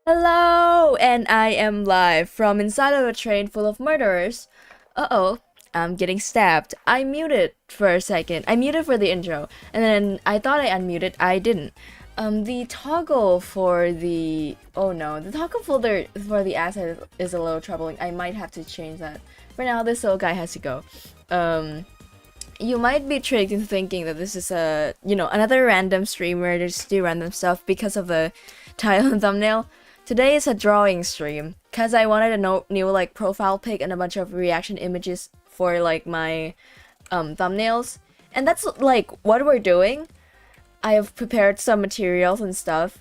Hello, and I am live from inside of a train full of murderers. Uh-oh, I'm getting stabbed. I muted for a second. I muted for the intro, and then I thought I unmuted. I didn't. The toggle for the... Oh no, the toggle folder for the asset is a little troubling. I might have to change that. For now, this little guy has to go. You might be tricked into thinking that this is another random stream where I just do random stuff because of the title and thumbnail. Today is a drawing stream because I wanted a new like profile pic and a bunch of reaction images for like my thumbnails, and that's like what we're doing. I have prepared some materials and stuff,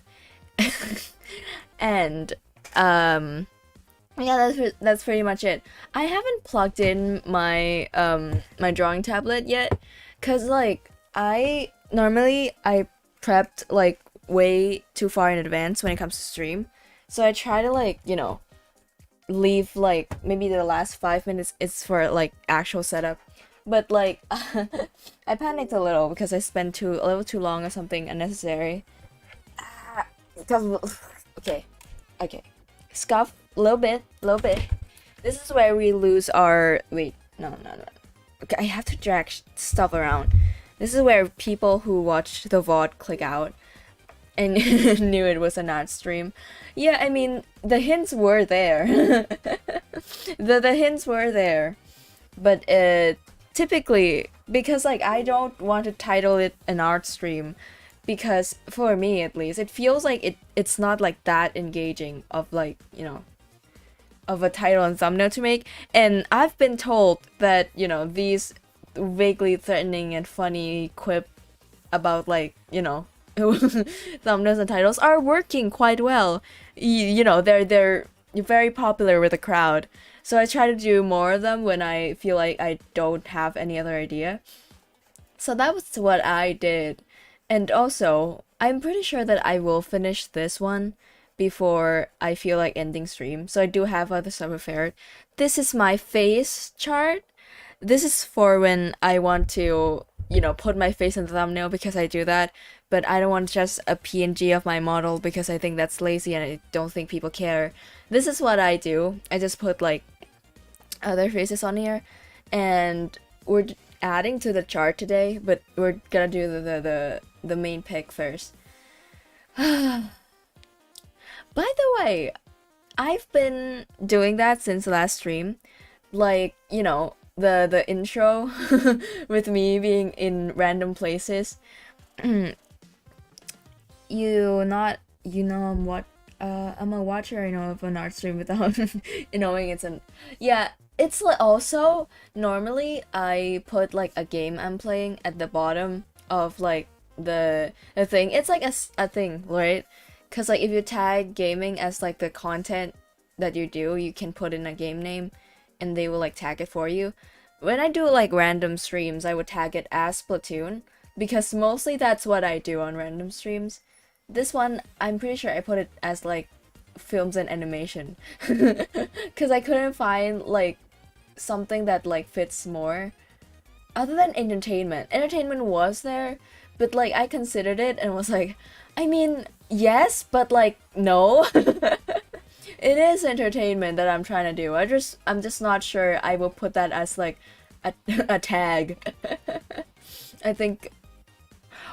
and yeah, that's pretty much it. I haven't plugged in my my drawing tablet yet, cause like I prepped like way too far in advance when it comes to stream, so I try to like leave like maybe the last 5 minutes is for like actual setup, but like I panicked a little because I spent a little too long on something unnecessary. Because okay, scuff. Little bit. This is where we lose our... Wait, no. Okay, I have to drag stuff around. This is where people who watched the VOD click out and knew it was an art stream. Yeah, I mean, the hints were there. the hints were there. But typically, because like I don't want to title it an art stream, because for me at least, it feels like it's not like that engaging of like, of a title and thumbnail to make. And I've been told that, these vaguely threatening and funny quip about like, thumbnails and titles are working quite well. They're very popular with the crowd. So I try to do more of them when I feel like I don't have any other idea. So that was what I did. And also, I'm pretty sure that I will finish this one before I feel like ending stream. So I do have other stuff prepared. This is my face chart. This is for when I want to, put my face in the thumbnail, because I do that. But I don't want just a PNG of my model because I think that's lazy and I don't think people care. This is what I do. I just put like other faces on here, and we're adding to the chart today, but we're gonna do the main pick first. By the way, I've been doing that since the last stream. Like, the intro with me being in random places. I'm a watcher, of an art stream without knowing it's an... Yeah, it's like also, normally I put like a game I'm playing at the bottom of like the thing. It's like a thing, right? Because like if you tag gaming as like the content that you do, you can put in a game name and they will like tag it for you. When I do like random streams, I would tag it as Splatoon, because mostly that's what I do on random streams. This one, I'm pretty sure I put it as like films and animation because I couldn't find like something that like fits more other than entertainment. Entertainment was there, but like I considered it and was like, I mean, yes, but like no. It is entertainment that I'm trying to do. I'm just not sure I will put that as like a tag. I think...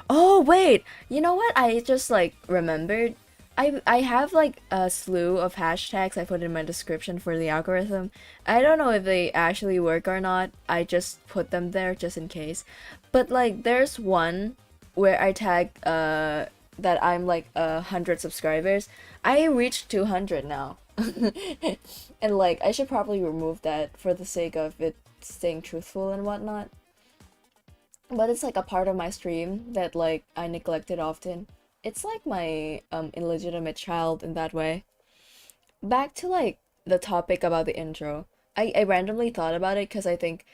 Oh wait, you know what? I just like remembered. I have like a slew of hashtags I put in my description for the algorithm. I don't know if they actually work or not. I just put them there just in case. But like there's one where I tag that I'm like 100 subscribers. I reached 200 now. And like I should probably remove that for the sake of it staying truthful and whatnot. But it's like a part of my stream that like I neglected often. It's like my illegitimate child in that way. Back to like the topic about the intro. I randomly thought about it because I think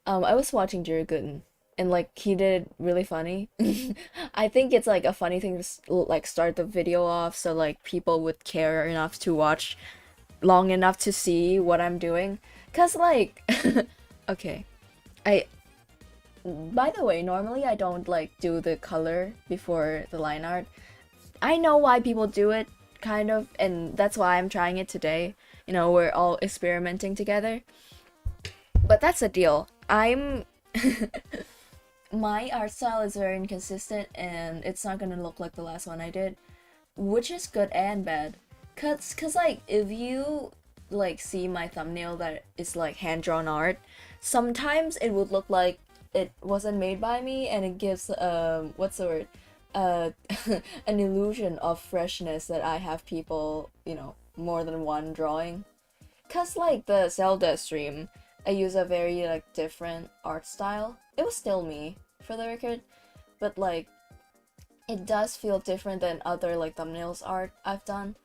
I was watching Jurgen and like he did really funny. I think it's like a funny thing to like start the video off so like people would care enough to watch long enough to see what I'm doing. Cause like okay. I By the way, normally I don't like do the color before the line art. I know why people do it, kind of, and that's why I'm trying it today. We're all experimenting together. But that's the deal. My art style is very inconsistent, and it's not gonna look like the last one I did, which is good and bad. Cause like if you like see my thumbnail that is like hand-drawn art, sometimes it would look like it wasn't made by me, and it gives what's the word, uh an illusion of freshness that I have people, more than one drawing. Cause like the Zelda stream, I use a very like different art style. It was still me, for the record, but like it does feel different than other like thumbnails art I've done.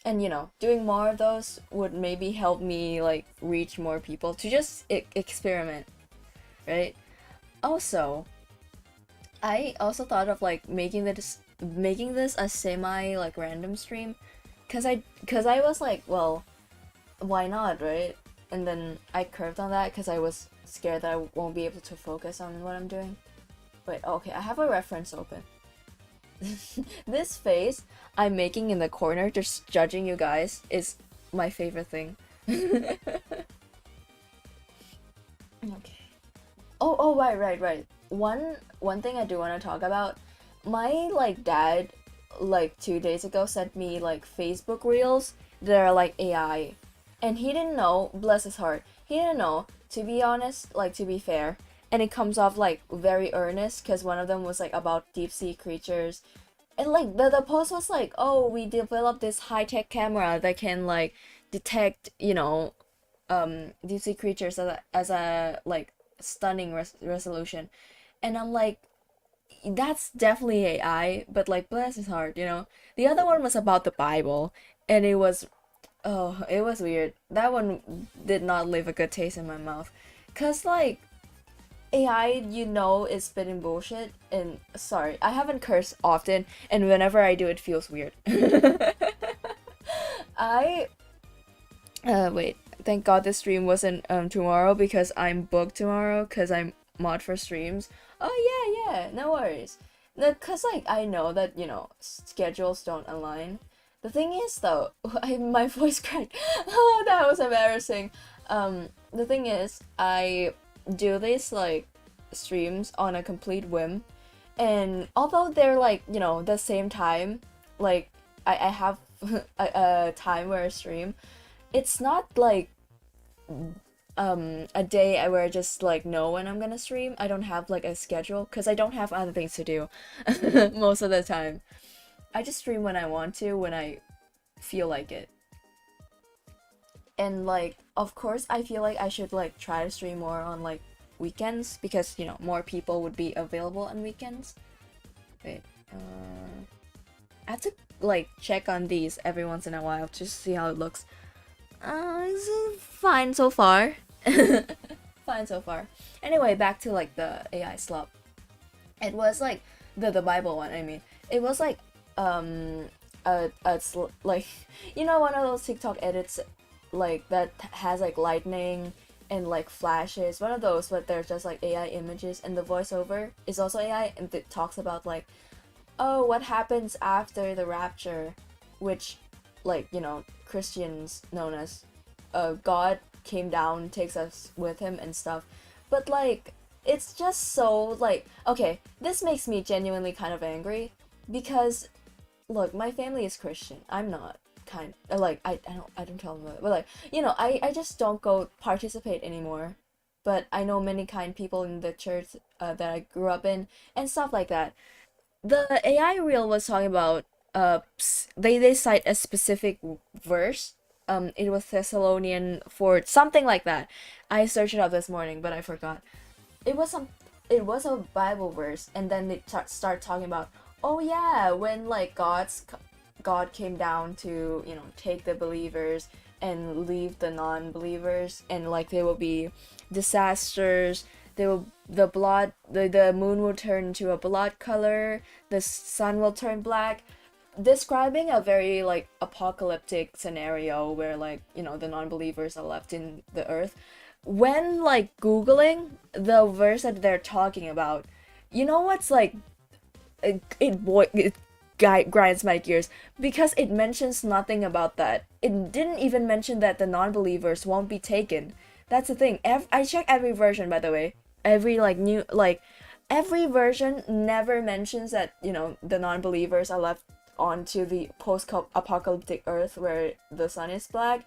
And doing more of those would maybe help me like reach more people to just experiment, right? Also, I also thought of like making this a semi like random stream, cause I was like, well, why not, right? And then I curved on that because I was scared that I won't be able to focus on what I'm doing. Wait, okay, I have a reference open. This face I'm making in the corner, just judging you guys, is my favorite thing. Okay. Oh, right. One thing I do want to talk about. My like dad, like 2 days ago, sent me like Facebook reels that are like AI, and he didn't know. Bless his heart, he didn't know. To be honest, like to be fair, and it comes off like very earnest because one of them was like about deep sea creatures, and like the post was like, oh, we developed this high-tech camera that can like detect deep sea creatures as a like stunning resolution. And I'm like, that's definitely AI, but like bless his heart. The other one was about the Bible, and it was, oh, it was weird. That one did not leave a good taste in my mouth, cause like AI, is spitting bullshit. And sorry, I haven't cursed often, and whenever I do, it feels weird. I wait. Thank God this stream wasn't tomorrow, because I'm booked tomorrow because I'm mod for streams. Oh yeah, no worries. No, cause like I know that schedules don't align. The thing is though, my voice cracked. Oh, that was embarrassing. The thing is, I do these like streams on a complete whim, and although they're like the same time, like I have a time where I stream, it's not like a day where I just like know when I'm gonna stream. I don't have like a schedule because I don't have other things to do most of the time. I just stream when I want to, when I feel like it. And like of course I feel like I should like try to stream more on like weekends, because more people would be available on weekends. Wait, I have to like check on these every once in a while just to see how it looks. It's fine so far. Fine so far. Anyway, back to like the AI slop. It was like the Bible one. I mean, it was like like one of those TikTok edits like that has like lightning and like flashes. One of those, but there's just like AI images, and the voiceover is also AI, and it talks about like, oh, what happens after the rapture, which like Christians known as God came down, takes us with him and stuff. But like it's just so like, okay, this makes me genuinely kind of angry, because look, my family is Christian. I'm not. Like I don't tell them that, but like I just don't go participate anymore. But I know many kind people in the church that I grew up in and stuff like that. The AI reel was talking about they cite a specific verse. It was Thessalonian for something like that. I searched it up this morning, but I forgot. It was a Bible verse, and then they start talking about, oh yeah, when like God came down to take the believers and leave the non-believers, and like there will be disasters. The moon will turn into a blood color, the sun will turn black, describing a very like apocalyptic scenario where like the non-believers are left in the earth. When like googling the verse that they're talking about, what's like it grinds my gears because it mentions nothing about that. It didn't even mention that the non-believers won't be taken. That's the thing. I check every version, by the way. Every like new like every version never mentions that, you know, the non-believers are left onto the post-apocalyptic earth where the sun is black,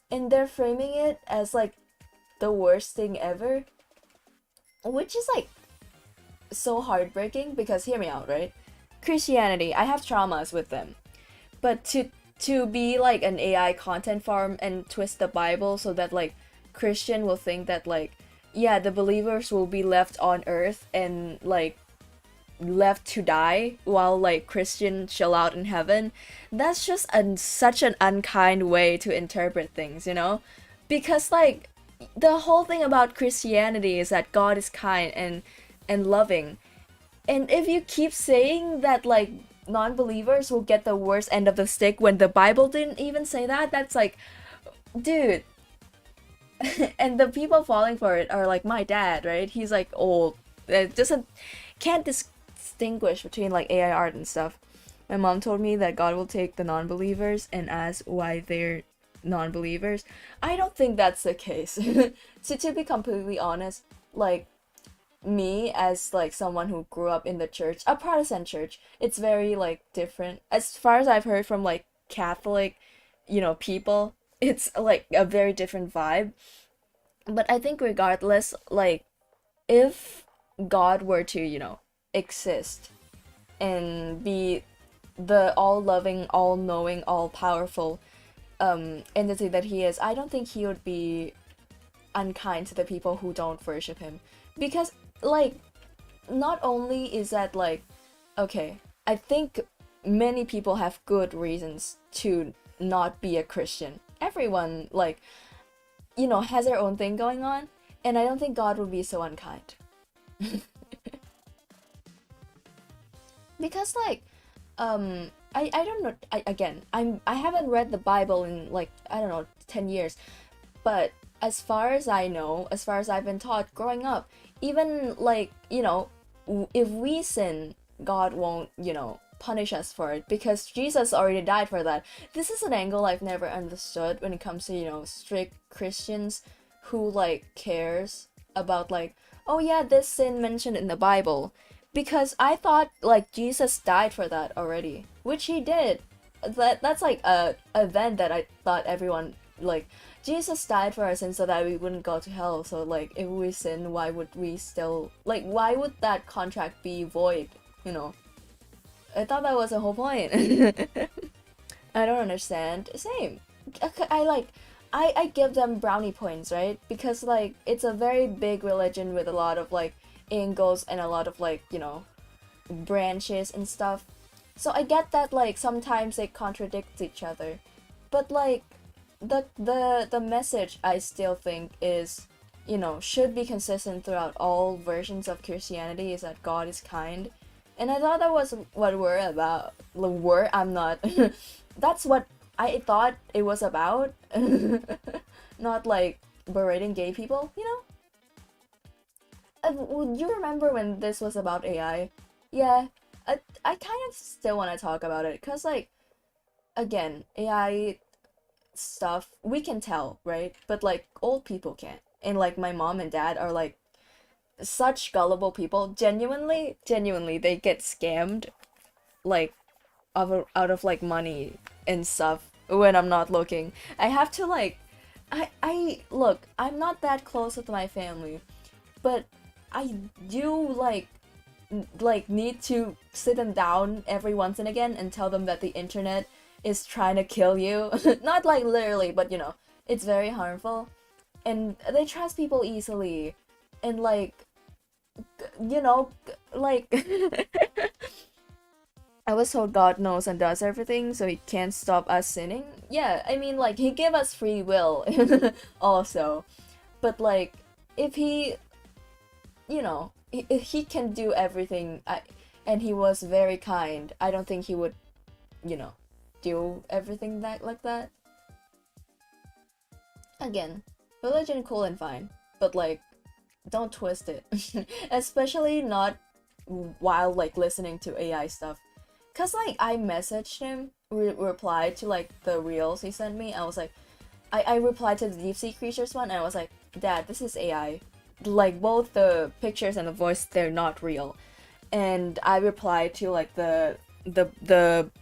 and they're framing it as like the worst thing ever, which is like so heartbreaking because hear me out, right? Christianity, I have traumas with them. But to be like an AI content farm and twist the Bible so that like Christian will think that like yeah, the believers will be left on earth and like left to die while like Christians chill out in heaven. That's just such an unkind way to interpret things, you know? Because like the whole thing about Christianity is that God is kind and loving. And if you keep saying that like non-believers will get the worst end of the stick when the Bible didn't even say that, that's like dude. And the people falling for it are like my dad, right? He's like old. It doesn't can't distinguish between like AI art and stuff. My mom told me that God will take the non-believers and ask why they're non-believers. I don't think that's the case. To be completely honest, like me as like someone who grew up in the church, a Protestant church, it's very like different. As far as I've heard from like Catholic, you know, people, it's like a very different vibe. But I think regardless, like if God were to, you know, exist and be the all-loving, all-knowing, all-powerful entity that he is, I don't think he would be unkind to the people who don't worship him. Because like not only is that like okay, I think many people have good reasons to not be a Christian. Everyone like you know has their own thing going on, and I don't think God would be so unkind. Because like I don't know, I haven't read the Bible in like I don't know 10 years, but as far as I know, as far as I've been taught growing up, even like you know if we sin, God won't, you know, punish us for it because Jesus already died for that. This is an angle I've never understood when it comes to, you know, strict Christians who like cares about like, oh yeah, this sin mentioned in the Bible. Because I thought like Jesus died for that already, which he did. That's like a event that I thought everyone like Jesus died for our sins so that we wouldn't go to hell. So like if we sin, why would we still like why would that contract be void, you know? I thought that was the whole point. I don't understand. Same. I like I give them brownie points, right? Because like it's a very big religion with a lot of like angles and a lot of like, you know, branches and stuff. So I get that like sometimes they contradict each other. But like the message I still think is, you know, should be consistent throughout all versions of Christianity is that God is kind. And I thought that was what we're about. I'm not. That's what I thought it was about. Not like berating gay people, you know? Would you remember when this was about AI? Yeah, I kind of still want to talk about it because, like, again, AI stuff we can tell, right? But like old people can't. And like my mom and dad are like such gullible people. Genuinely, they get scammed, like, out of like money and stuff when I'm not looking. I have to like, I look. I'm not that close with my family, but I do like need to sit them down every once and again and tell them that the internet is trying to kill you. Not like literally, but you know, it's very harmful. And they trust people easily. And like, you know, like I was told God knows and does everything, so he can't stop us sinning. Yeah, I mean, like, he gave us free will also. But like, if he, you know, if he can do everything, and he was very kind, I don't think he would, you know, do everything that like that. Again, religion cool and fine, but like, don't twist it. Especially not while like listening to AI stuff. cause like I messaged him, replied to like the reels he sent me. I was like, I replied to the deep sea creatures one, and I was like, Dad, this is AI. Like both the pictures and the voice, they're not real. And I replied to like the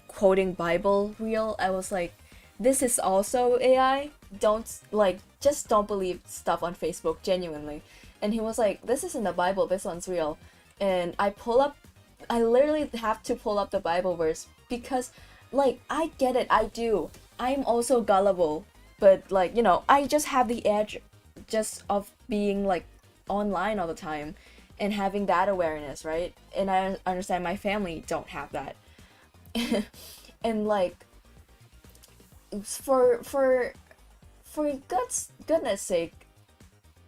quoting Bible reel. I was like, this is also AI. Don't like just don't believe stuff on Facebook genuinely. And he was like, this is in the Bible. This one's real. And I literally have to pull up the Bible verse because like I get it. I do. I'm also gullible, but like I just have the edge just of being like online all the time and having that awareness, right? And I understand my family don't have that. And like for goodness sake,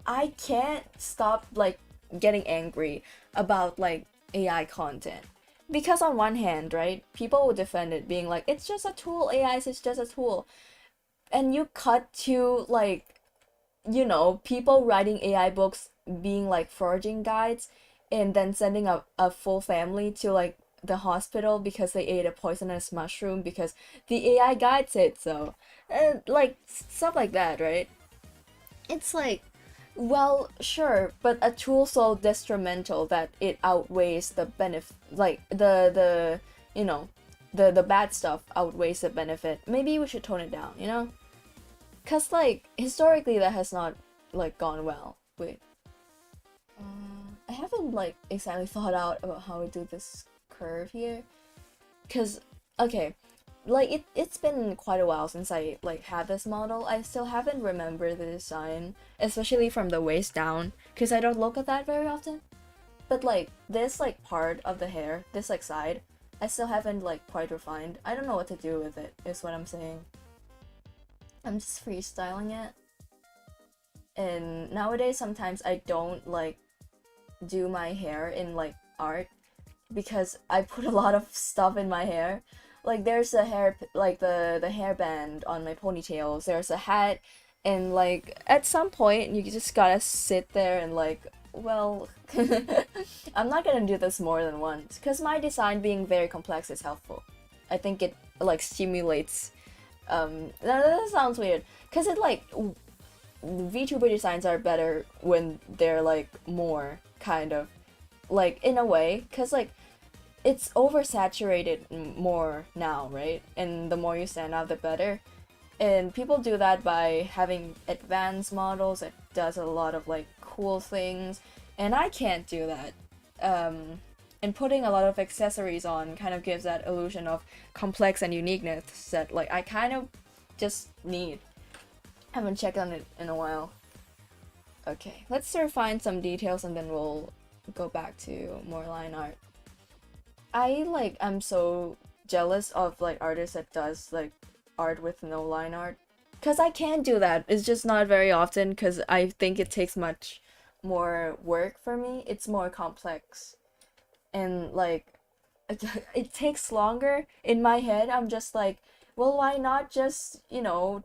I can't stop like getting angry about like AI content. Because on one hand, right, people will defend it being like it's just a tool, AI is just a tool. And you cut to like people writing AI books being like foraging guides and then sending a full family to like the hospital because they ate a poisonous mushroom because the AI guide said so. And like stuff like that, right? It's like, well, sure, but a tool so detrimental that it outweighs the benefit, like the the bad stuff outweighs the benefit. Maybe we should tone it down, you know? Cause like historically that has not like gone well. Wait, I haven't like exactly thought out about how to do this curve here. Cause okay, like it's been quite a while since I like had this model. I still haven't remembered the design, especially from the waist down, cause I don't look at that very often. But like this like part of the hair, this like side, I still haven't like quite refined. I don't know what to do with it, is what I'm saying. I'm just freestyling it. And nowadays sometimes I don't like do my hair in like art because I put a lot of stuff in my hair. Like there's a hair like the hairband on my ponytails. There's a hat, and like at some point you just gotta sit there and like, well, I'm not gonna do this more than once because my design being very complex is helpful. I think it like stimulates. That sounds weird because it like VTuber designs are better when they're like more kind of like in a way because like it's oversaturated more now, right? And the more you stand out, the better. And people do that by having advanced models that does a lot of like cool things, and I can't do that. And putting a lot of accessories on kind of gives that illusion of complex and uniqueness that like I kind of just need. Haven't checked on it in a while. Okay, let's refine some details and then we'll go back to more line art. I'm so jealous of like artists that does like art with no line art. Cause I can't do that. It's just not very often cause I think it takes much more work for me. It's more complex. And like it takes longer in my head. I'm just like, well, why not just,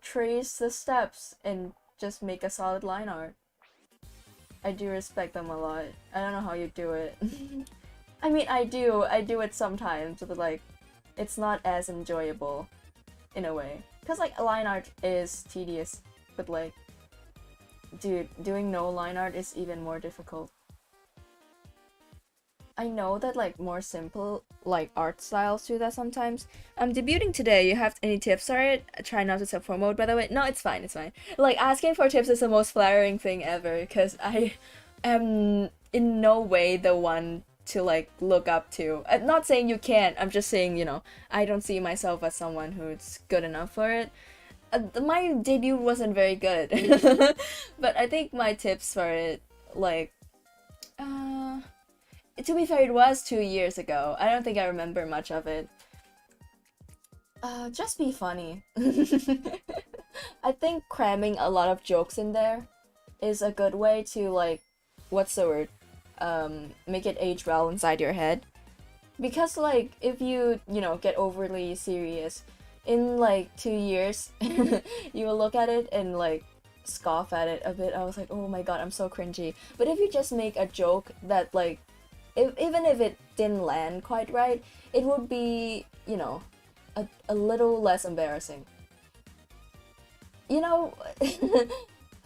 trace the steps and just make a solid line art? I do respect them a lot. I don't know how you do it. I mean, I do it sometimes, but like, it's not as enjoyable in a way. Cause like line art is tedious, but like, dude, doing no line art is even more difficult. I know that like more simple like art styles do that sometimes. I'm debuting today. You have any tips for it? Try not to self-promote, by the way. No, it's fine, it's fine. Like asking for tips is the most flattering thing ever because I am in no way the one to like look up to. I'm not saying you can't. I'm just saying, I don't see myself as someone who's good enough for it. My debut wasn't very good. But I think my tips for it like uh to be fair, it was 2 years ago. I don't think I remember much of it. Just be funny. I think cramming a lot of jokes in there is a good way to like, what's the word? Make it age well inside your head. Because like, if you get overly serious, in like 2 years, you will look at it and like scoff at it a bit. I was like, oh my god, I'm so cringy. But if you just make a joke that like, even if it didn't land quite right, it would be, you know, a little less embarrassing. You know,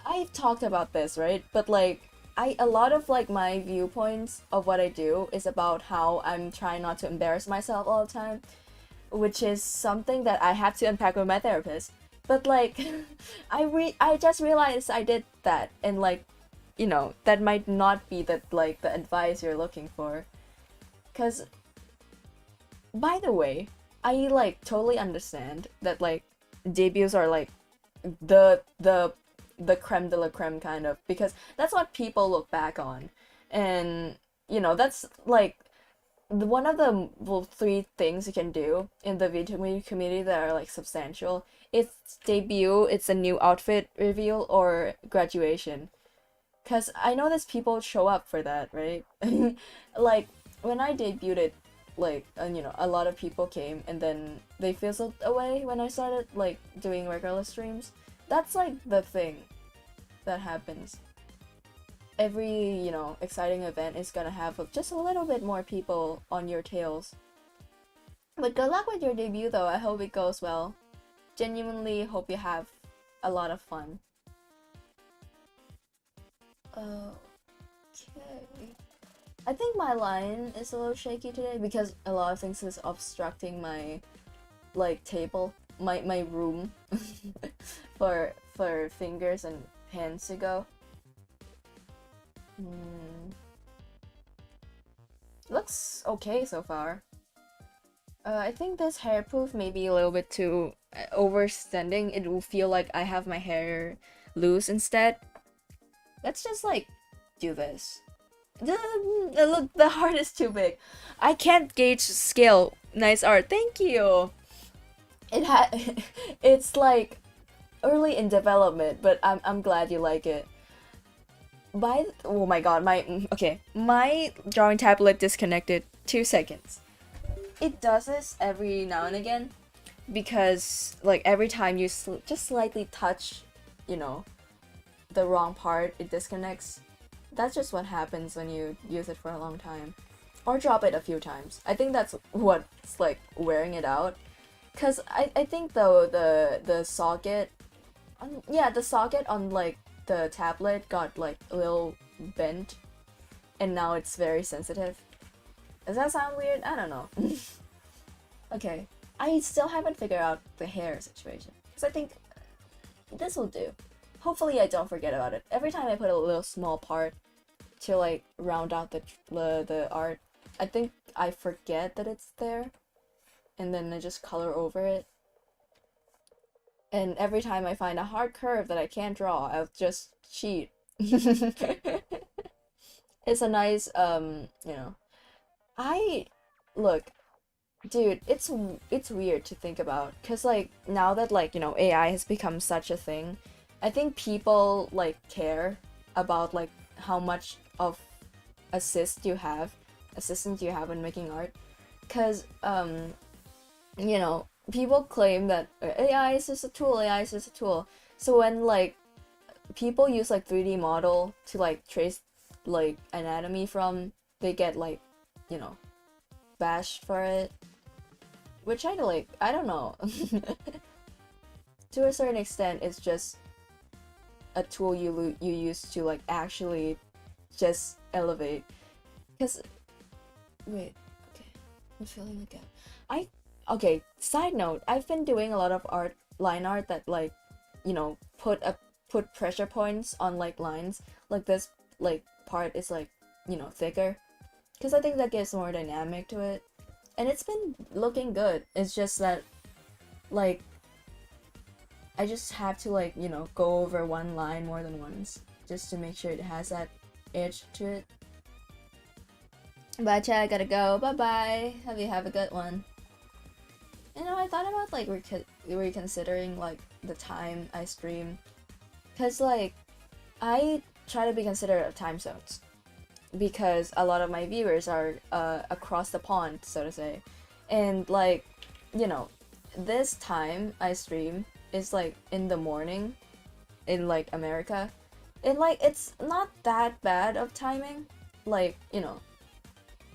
I've talked about this, right? But like, a lot of like my viewpoints of what I do is about how I'm trying not to embarrass myself all the time, which is something that I have to unpack with my therapist. But like, I just realized I did that, and like, you know, that might not be the advice you're looking for. Cause, by the way, I like totally understand that like debuts are like the the the creme de la creme kind of, because that's what people look back on, and you know that's like one of the three things you can do in the VTuber community that are like substantial. It's debut, it's a new outfit reveal, or graduation. Cause I know there's people show up for that, right? Like when I debuted, like you know, a lot of people came and then they fizzled away when I started like doing regular streams. That's like the thing that happens. Every, you know, exciting event is gonna have just a little bit more people on your tails. But good luck with your debut though, I hope it goes well. Genuinely hope you have a lot of fun. Okay. I think my line is a little shaky today because a lot of things is obstructing my like table, my room for fingers and hands to go. Looks okay so far. I think this hair poof may be a little bit too overextending. It will feel like I have my hair loose instead. Let's just like do this. Look, the heart is too big. I can't gauge scale. Nice art, thank you. It's like early in development, but I'm glad you like it. Oh my god, my drawing tablet disconnected. 2 seconds. It does this every now and again because like every time you just slightly touch, you know, the wrong part, it disconnects. That's just what happens when you use it for a long time or drop it a few times. I think that's what's like wearing it out. Cause I think though the socket, the socket on like the tablet got like a little bent, and now it's very sensitive. Does that sound weird? I don't know. Okay, I still haven't figured out the hair situation, because I think this will do. Hopefully I don't forget about it. Every time I put a little small part to like round out the art, I think I forget that it's there, and then I just color over it. And every time I find a hard curve that I can't draw, I'll just cheat. It's a nice, you know. Look, dude, it's weird to think about, cause like now that like, you know, AI has become such a thing, I think people like care about like how much of assistance you have in making art, cause you know, people claim that AI is just a tool, AI is just a tool. So when like people use like 3D model to like trace like anatomy from, they get like, you know, bashed for it, which I don't know. To a certain extent, it's just a tool you use to like actually just elevate. Cause wait, okay, I'm feeling again. Okay, side note, I've been doing a lot of line art that like, you know, put pressure points on like lines. Like this like part is like, you know, thicker, because I think that gives more dynamic to it, and it's been looking good. It's just that like I just have to like, you know, go over one line more than once just to make sure it has that edge to it. Bye chat, I gotta go. Bye bye. Have a good one. You know, I thought about like reconsidering like the time I stream, cause like I try to be considerate of time zones, because a lot of my viewers are across the pond, so to say, and like, you know, this time I stream is like in the morning in like America, and like it's not that bad of timing, like, you know,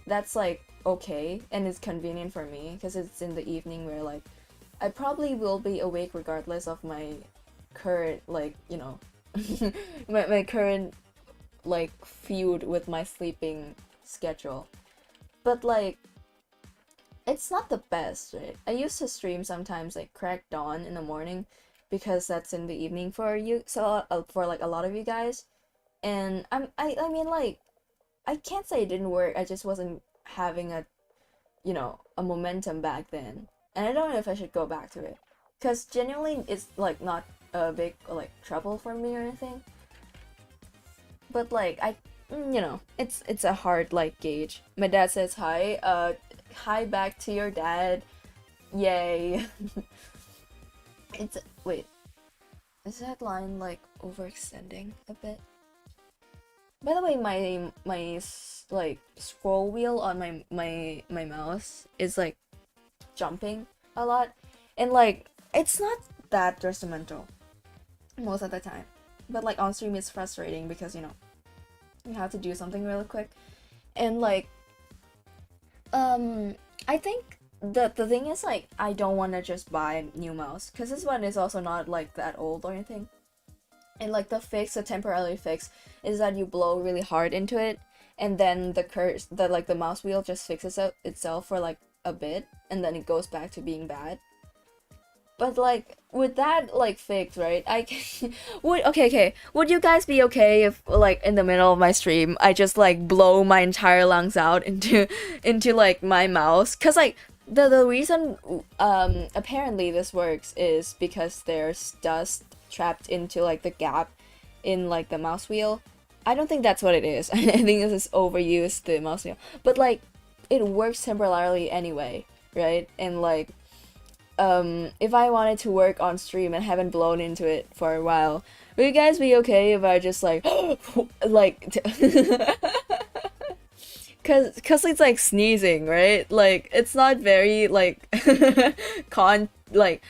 that's like okay and it's convenient for me because it's in the evening where like I probably will be awake regardless of my current like my current like feud with my sleeping schedule. But like it's not the best, right? I used to stream sometimes like crack dawn in the morning because that's in the evening for you, so for like a lot of you guys. And I mean like I can't say it didn't work. I just wasn't having a momentum back then. And I don't know if I should go back to it. Cuz genuinely it's like not a big like trouble for me or anything. But like it's a hard like gauge. My dad says hi. Hi back to your dad. Yay. It's wait. Is that line like overextending a bit? By the way, my like scroll wheel on my mouse is like jumping a lot, and like it's not that detrimental most of the time, but like on stream it's frustrating because you have to do something really quick, and like I think the thing is like I don't want to just buy a new mouse because this one is also not like that old or anything. And like the temporary fix is that you blow really hard into it, and then the mouse wheel just fixes itself for like a bit, and then it goes back to being bad. But like with that like fix, right? Would you guys be okay if like in the middle of my stream I just like blow my entire lungs out into like my mouse? Cause like the reason apparently this works is because there's dust trapped into like the gap in like the mouse wheel. I don't think that's what it is. I think this is overused the mouse wheel. But like it works temporarily anyway, right? And like if I wanted to work on stream and haven't blown into it for a while, would you guys be okay if I just like like cause it's like sneezing, right? Like it's not very like like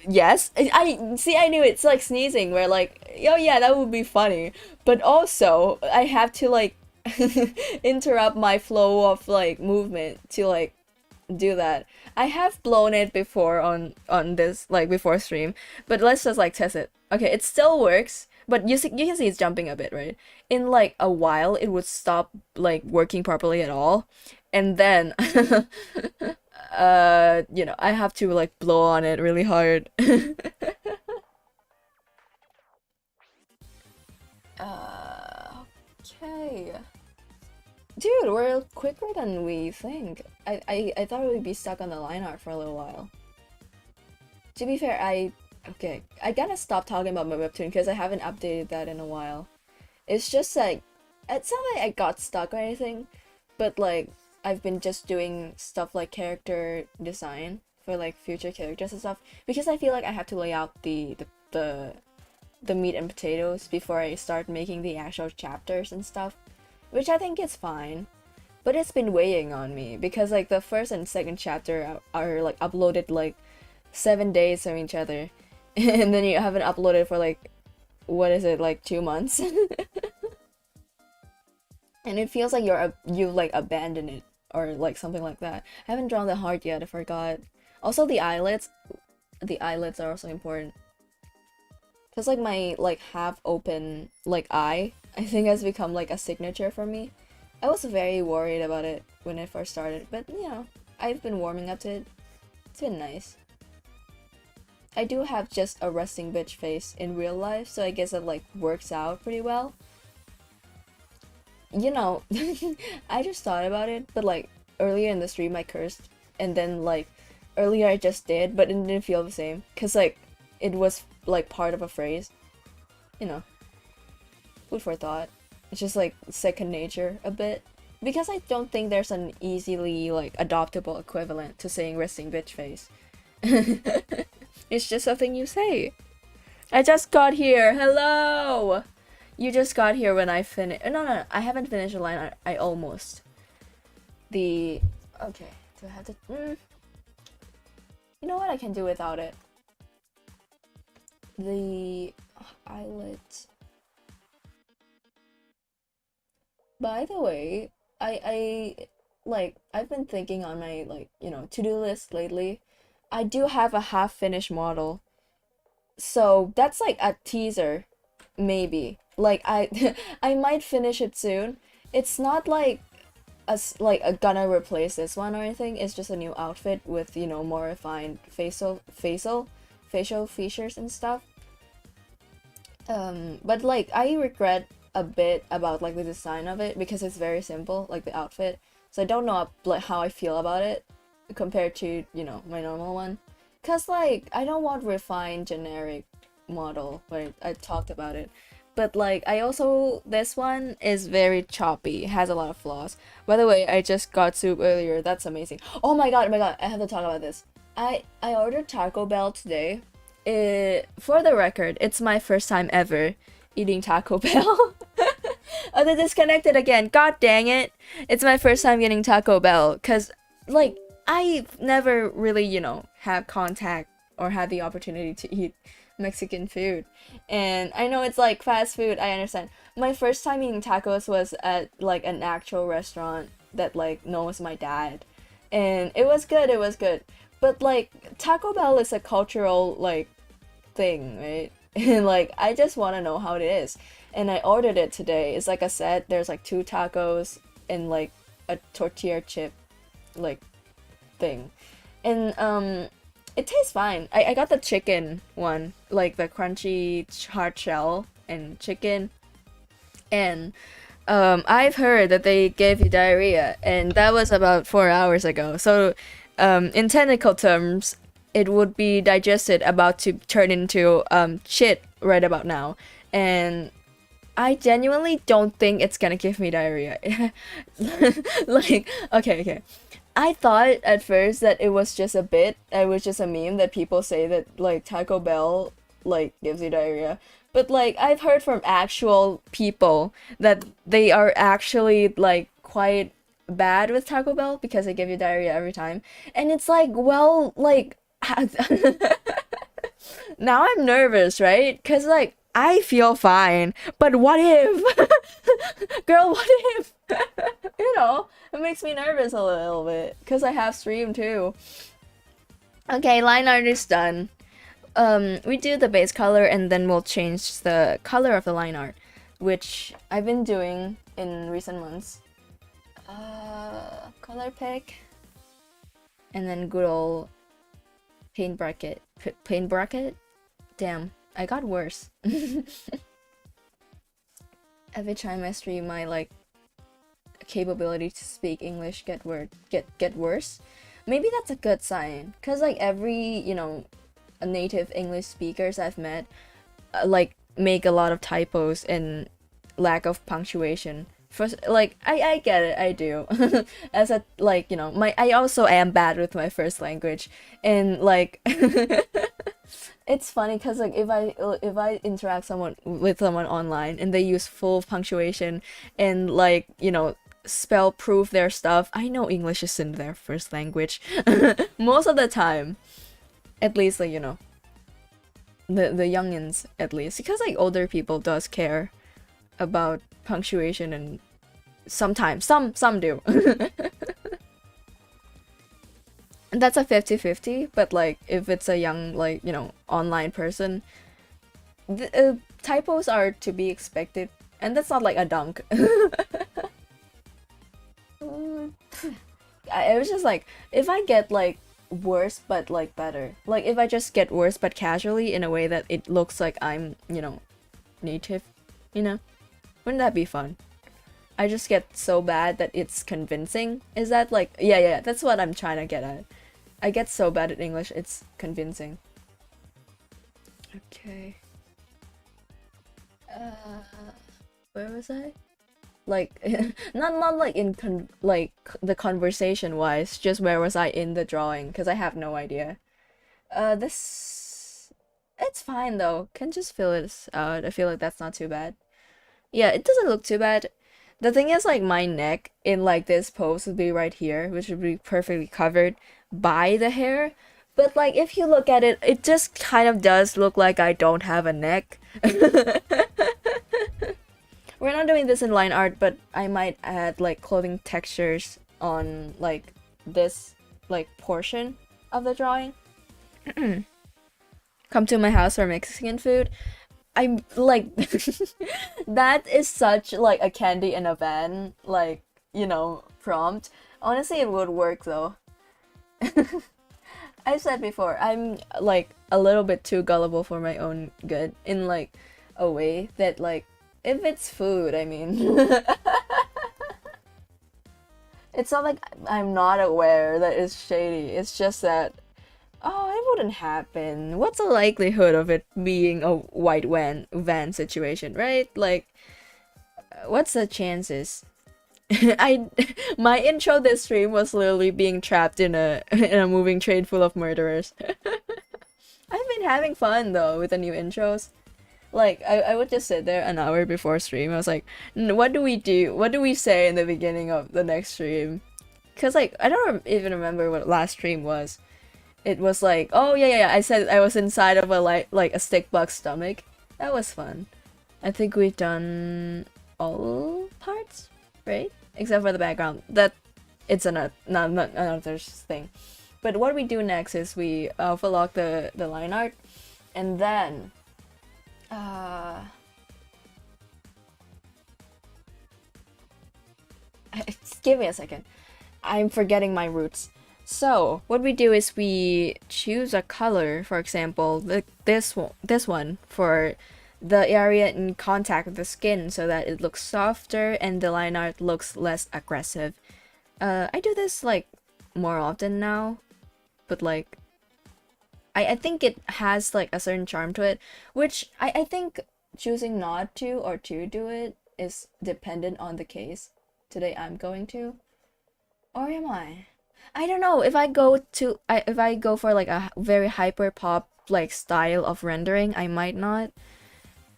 yes, I see. I knew it's like sneezing, where like, oh yeah, that would be funny. But also, I have to like interrupt my flow of like movement to like do that. I have blown it before on this like before stream, but let's just like test it. Okay, it still works, but you can see it's jumping a bit, right? In like a while, it would stop like working properly at all, and then I have to like blow on it really hard. Okay. Dude, we're quicker than we think. I thought we'd be stuck on the line art for a little while. To be fair, okay, I gotta stop talking about my webtoon because I haven't updated that in a while. It's just like, it's not like I got stuck or anything, but like, I've been just doing stuff like character design for like future characters and stuff because I feel like I have to lay out the meat and potatoes before I start making the actual chapters and stuff, which I think is fine. But it's been weighing on me because like the first and second chapter are like uploaded like 7 days from each other, and then you haven't uploaded for like what is it, like 2 months, and it feels like you like abandoned it or like something like that. I haven't drawn the heart yet. I forgot. Also the eyelids are also important. Cause like my like half open like eye, I think has become like a signature for me. I was very worried about it when I first started, but I've been warming up to it. It's been nice. I do have just a resting bitch face in real life, so I guess it like works out pretty well. I just thought about it, but like earlier in the stream I cursed, and then like earlier I just did, but it didn't feel the same, cause like it was like part of a phrase. Food for thought. It's just like second nature a bit. Because I don't think there's an easily like adoptable equivalent to saying resting bitch face. It's just something you say. I just got here. Hello. You just got here when I finished. No, I haven't finished the line. I almost. Okay. Do I have to? You know what? I can do without it. The eyelids. By the way, I like I've been thinking on my like, to-do list lately. I do have a half finished model. So that's like a teaser, maybe. Like I I might finish it soon. It's not like like a gonna replace this one or anything. It's just a new outfit with, more refined facial features and stuff. But like I regret a bit about like the design of it because it's very simple, like the outfit. So I don't know like how I feel about it compared to, my normal one. Cause like I don't want refined generic model, but I talked about it. But like I also this one is very choppy, has a lot of flaws. By the way, I just got soup earlier. That's amazing. Oh my god, I have to talk about this. I ordered Taco Bell today. For the record, it's my first time ever eating Taco Bell. Oh, they disconnected again. God dang it. It's my first time getting Taco Bell because, like, I've never really, had contact or had the opportunity to eat Mexican food. And I know it's like fast food, I understand. My first time eating tacos was at like an actual restaurant that like knows my dad. And it was good, it was good. But like Taco Bell is a cultural like thing, right? And like I just want to know how it is. And I ordered it today. It's like a set. There's like two tacos and like a tortilla chip like thing. And it tastes fine. I got the chicken one, like the crunchy hard shell and chicken. And I've heard that they gave you diarrhea, and that was about 4 hours ago. So in technical terms, it would be digested about to turn into shit right about now. And I genuinely don't think it's gonna give me diarrhea. Like, okay. I thought at first that it was just a bit, it was just a meme that people say that like Taco Bell like gives you diarrhea. But like I've heard from actual people that they are actually like quite bad with Taco Bell because they give you diarrhea every time. And it's like, well, like now I'm nervous, right? Cuz like I feel fine, but what if? Girl, what if? It makes me nervous a little bit because I have stream too. Okay, line art is done. We do the base color and then we'll change the color of the line art, which I've been doing in recent months. Color pick, and then good old paint bracket. Paint bracket? Damn, I got worse. Every time I stream, my like capability to speak English get worse. Maybe that's a good sign, cause like every native English speakers I've met, like make a lot of typos and lack of punctuation. First, like I get it, I do. As a like my I also am bad with my first language, and like it's funny because like if I interact someone with someone online and they use full punctuation and like spell proof their stuff, I know English isn't their first language most of the time, at least like the youngins at least, because like older people does care about punctuation, and sometimes some do. And that's a 50-50, but like if it's a young like online person, typos are to be expected, and that's not like a dunk. I was just like, if I get like worse but like better, like if I just get worse but casually in a way that it looks like I'm native, wouldn't that be fun? I just get so bad that it's convincing. Is that like yeah, that's what I'm trying to get at. I get so bad at English, it's convincing. Okay. Where was I? Like, not like in like the conversation wise, just where was I in the drawing? Because I have no idea. This it's fine though. Can just fill it out. I feel like that's not too bad. Yeah, it doesn't look too bad. The thing is, like, my neck in like this pose would be right here, which would be perfectly covered by the hair. But like, if you look at it, it just kind of does look like I don't have a neck. We're not doing this in line art, but I might add like clothing textures on like this like portion of the drawing. Come to my house for Mexican food. I'm like that is such like a candy in a van, like, prompt. Honestly, it would work though. I said before, I'm like a little bit too gullible for my own good in like a way that like if it's food, I mean, it's not like I'm not aware that it's shady. It's just that, oh, it wouldn't happen. What's the likelihood of it being a white van situation, right? Like, what's the chances? My intro this stream was literally being trapped in a moving train full of murderers. I've been having fun though with the new intros. Like I would just sit there an hour before stream. I was like, what do we do? What do we say in the beginning of the next stream? Cause like I don't even remember what last stream was. It was like, oh yeah. I said I was inside of a like a stick bug stomach. That was fun. I think we've done all parts, right? Except for the background. That it's not another thing. But what we do next is we overlock the line art, and then give me a second. I'm forgetting my roots. So what we do is we choose a color, for example, this one for the area in contact with the skin so that it looks softer and the line art looks less aggressive. I do this like more often now, but like I think it has like a certain charm to it, which I think choosing not to or to do it is dependent on the case. Today I'm going to, or am I? I don't know. If I go for like a very hyper pop like style of rendering, I might not.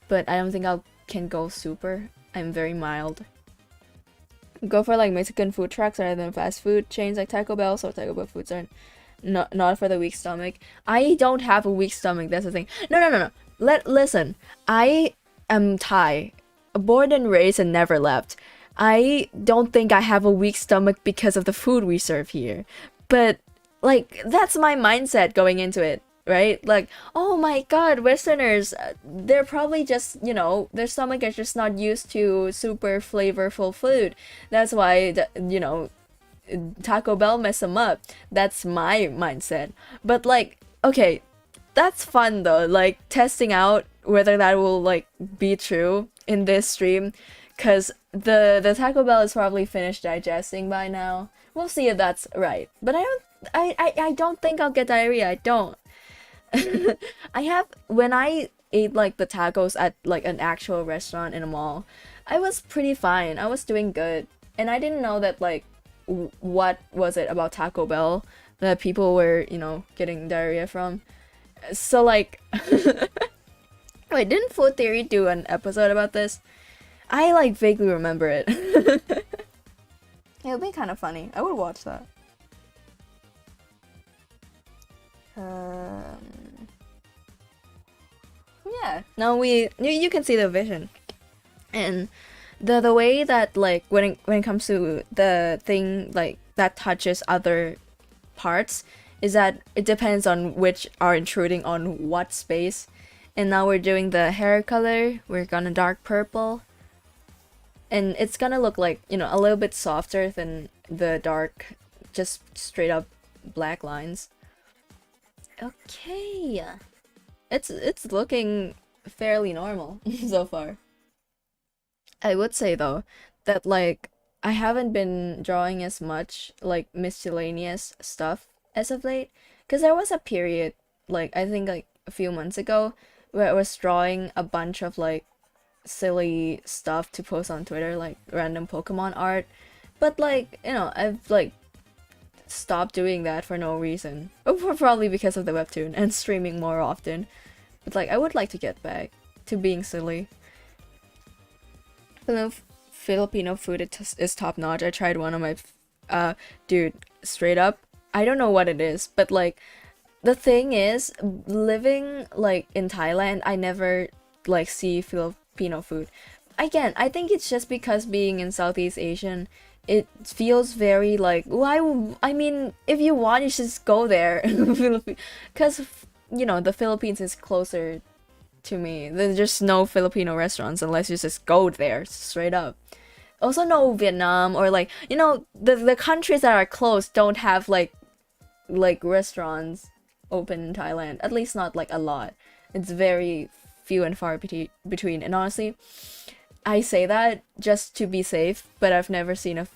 But I don't think I can go super. I'm very mild. Go for like Mexican food trucks rather than fast food chains like Taco Bell, so Taco Bell foods are not for the weak stomach. I don't have a weak stomach, that's the thing. No. Listen. I am Thai. Born and raised and never left. I don't think I have a weak stomach because of the food we serve here. But like that's my mindset going into it. Right? Like, oh my god, Westerners, they're probably just, their stomach is just not used to super flavorful food. That's why, Taco Bell mess them up. That's my mindset. But like, okay, that's fun though, like testing out whether that will like be true in this stream. Cause the Taco Bell is probably finished digesting by now. We'll see if that's right. But I don't think I'll get diarrhea. I don't. When I ate like the tacos at like an actual restaurant in a mall, I was pretty fine. I was doing good. And I didn't know that like what was it about Taco Bell that people were, getting diarrhea from. So like wait, didn't Food Theory do an episode about this? I like vaguely remember it. It would be kind of funny. I would watch that. Yeah. Now you can see the vision, and the way that like when it comes to the thing like that touches other parts is that it depends on which are intruding on what space. And now we're doing the hair color. We're gonna dark purple, and it's gonna look like a little bit softer than the dark, just straight up black lines. Okay, it's looking fairly normal so far. I would say though that like I haven't been drawing as much like miscellaneous stuff as of late, because there was a period like I think like a few months ago where I was drawing a bunch of like silly stuff to post on Twitter, like random Pokemon art, but like I've like stopped doing that for no reason. Probably because of the webtoon and streaming more often. But like I would like to get back to being silly. Filipino food is top notch. I tried one of my dude, straight up, I don't know what it is, but like the thing is, living like in Thailand, I never like see Filipino food. Again, I think it's just because being in Southeast Asian it feels very like, I mean, if you want, you should just go there. Because, you know, the Philippines is closer to me. There's just no Filipino restaurants unless you just go there straight up. Also no Vietnam, or like, you know, the countries that are close don't have like restaurants open in Thailand. At least not like a lot. It's very few and far between. And honestly, I say that just to be safe, but I've never seen a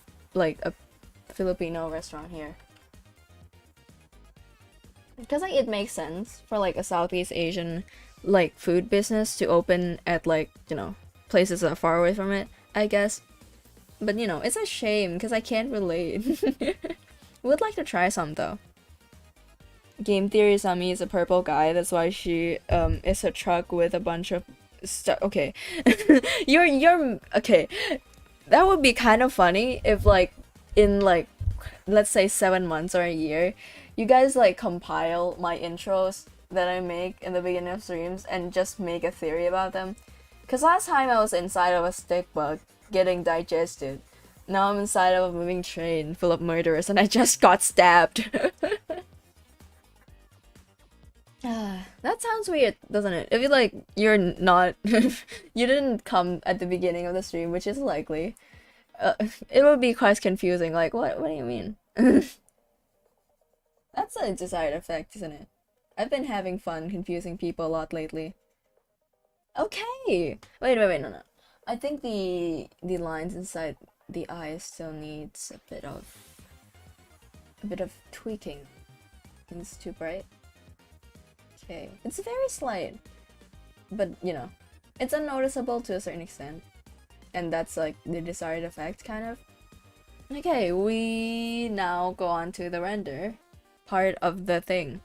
Filipino restaurant here. Because like it makes sense for like a Southeast Asian like food business to open at like, you know, places that are far away from it, I guess. But you know, it's a shame because I can't relate. Would like to try some though. Game theory Usami is a purple guy, that's why she is a truck with a bunch of stuff. Okay. you're okay. That would be kind of funny if like in like let's say 7 months or a year, you guys like compile my intros that I make in the beginning of streams and just make a theory about them. Cause last time I was inside of a stick bug getting digested. Now I'm inside of a moving train full of murderers and I just got stabbed. That sounds weird, doesn't it? If you like, you're not, you didn't come at the beginning of the stream, which is likely. It would be quite confusing. Like, what? What do you mean? That's a desired effect, isn't it? I've been having fun confusing people a lot lately. Okay. Wait, no. I think the lines inside the eye still needs a bit of tweaking. It's too bright. Okay, it's very slight, but you know, it's unnoticeable to a certain extent, and that's like the desired effect, kind of. Okay, we now go on to the render part of the thing,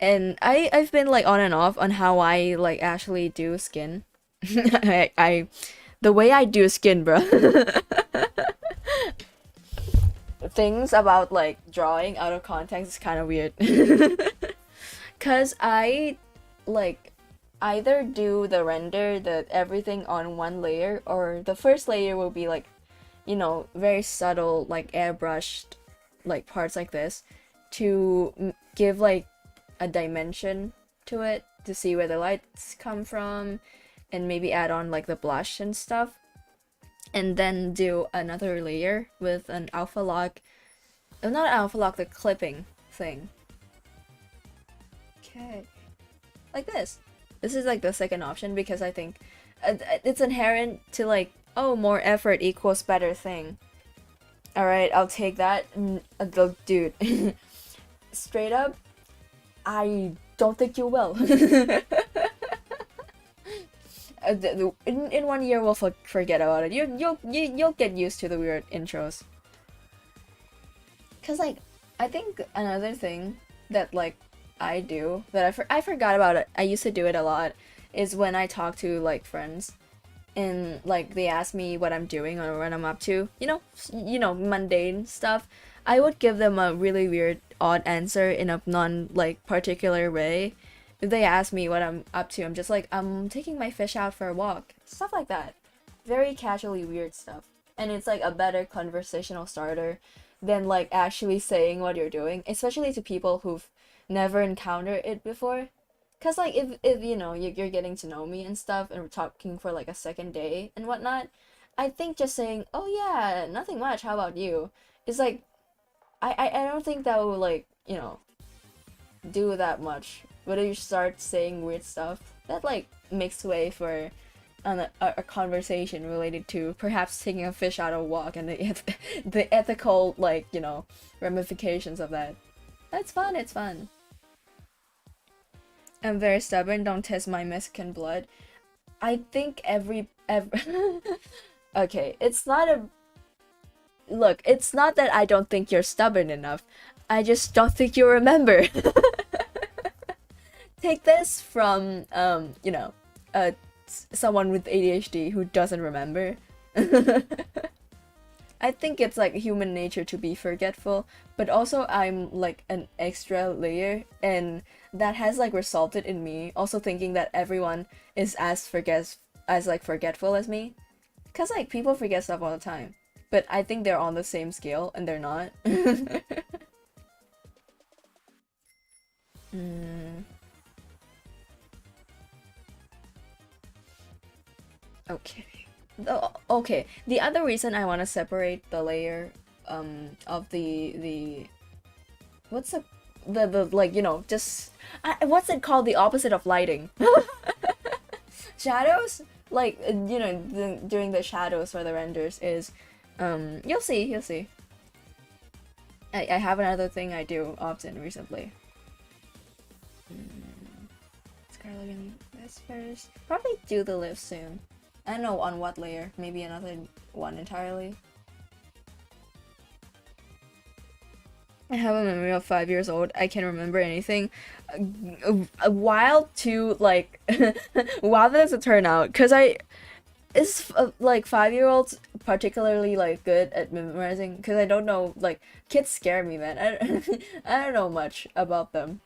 and I've been like on and off on how I like actually do skin. I the way I do skin, bro. Things about like drawing out of context is kind of weird. Cause I like either do the render that everything on one layer, or the first layer will be like, you know, very subtle like airbrushed like parts like this to give like a dimension to it to see where the lights come from, and maybe add on like the blush and stuff, and then do another layer with an alpha lock, not alpha lock, the clipping thing. Okay, like this. This is like the second option because I think it's inherent to like, oh, more effort equals better thing. Alright, I'll take that. Dude, straight up, I don't think you will. In 1 year we'll forget about it. You'll get used to the weird intros. Cause like, I think another thing that like I do that I forgot about it. I used to do it a lot. Is when I talk to like friends, and like they ask me what I'm doing or what I'm up to. You know, mundane stuff. I would give them a really weird, odd answer in a non like particular way. If they ask me what I'm up to, I'm just like, I'm taking my fish out for a walk. Stuff like that. Very casually weird stuff. And it's like a better conversational starter than like actually saying what you're doing, especially to people who've never encountered it before. Cause like if you know you're getting to know me and stuff, and we're talking for like a second day and whatnot, I think just saying, oh yeah, nothing much, how about you, is like, I don't think that will like, you know, do that much. But if you start saying weird stuff, that like makes way for a conversation related to perhaps taking a fish out of a walk and the ethical like, you know, ramifications of that. That's fun, it's fun. I'm very stubborn, don't test my Mexican blood. I think every okay, it's not a look, it's not that I don't think you're stubborn enough. I just don't think you remember. Take this from you know, someone with ADHD who doesn't remember. I think it's like human nature to be forgetful, but also I'm like an extra layer, and that has like resulted in me also thinking that everyone is as forgetful as me. Cause like people forget stuff all the time. but I think they're on the same scale and they're not. Mm, okay. Okay. The other reason I want to separate the layer of the what's the like, just what's it called, the opposite of lighting? Shadows, like during the shadows for the renders is you'll see. I have another thing I do often recently. Let's go look in this first. Probably do the lift soon. I don't know on what layer. Maybe another one entirely. I have a memory of 5 years old. I can't remember anything. Wild to like, wild as it turned out. Cause is like 5-year-olds particularly like good at memorizing? Cause I don't know. Like kids scare me, man. I don't know much about them.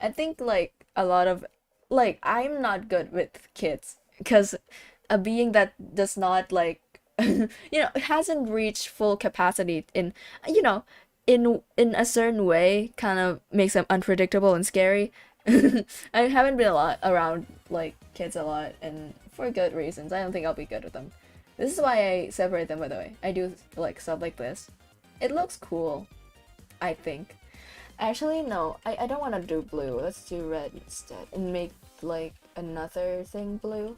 I think like a lot of like I'm not good with kids because a being that does not like hasn't reached full capacity in you know in a certain way kind of makes them unpredictable and scary. I haven't been a lot around like kids a lot and for good reasons. I don't think I'll be good with them. This is why I separate them, by the way. I do like stuff like this. It looks cool, I think. Actually, no, I don't want to do blue. Let's do red instead and make like another thing blue.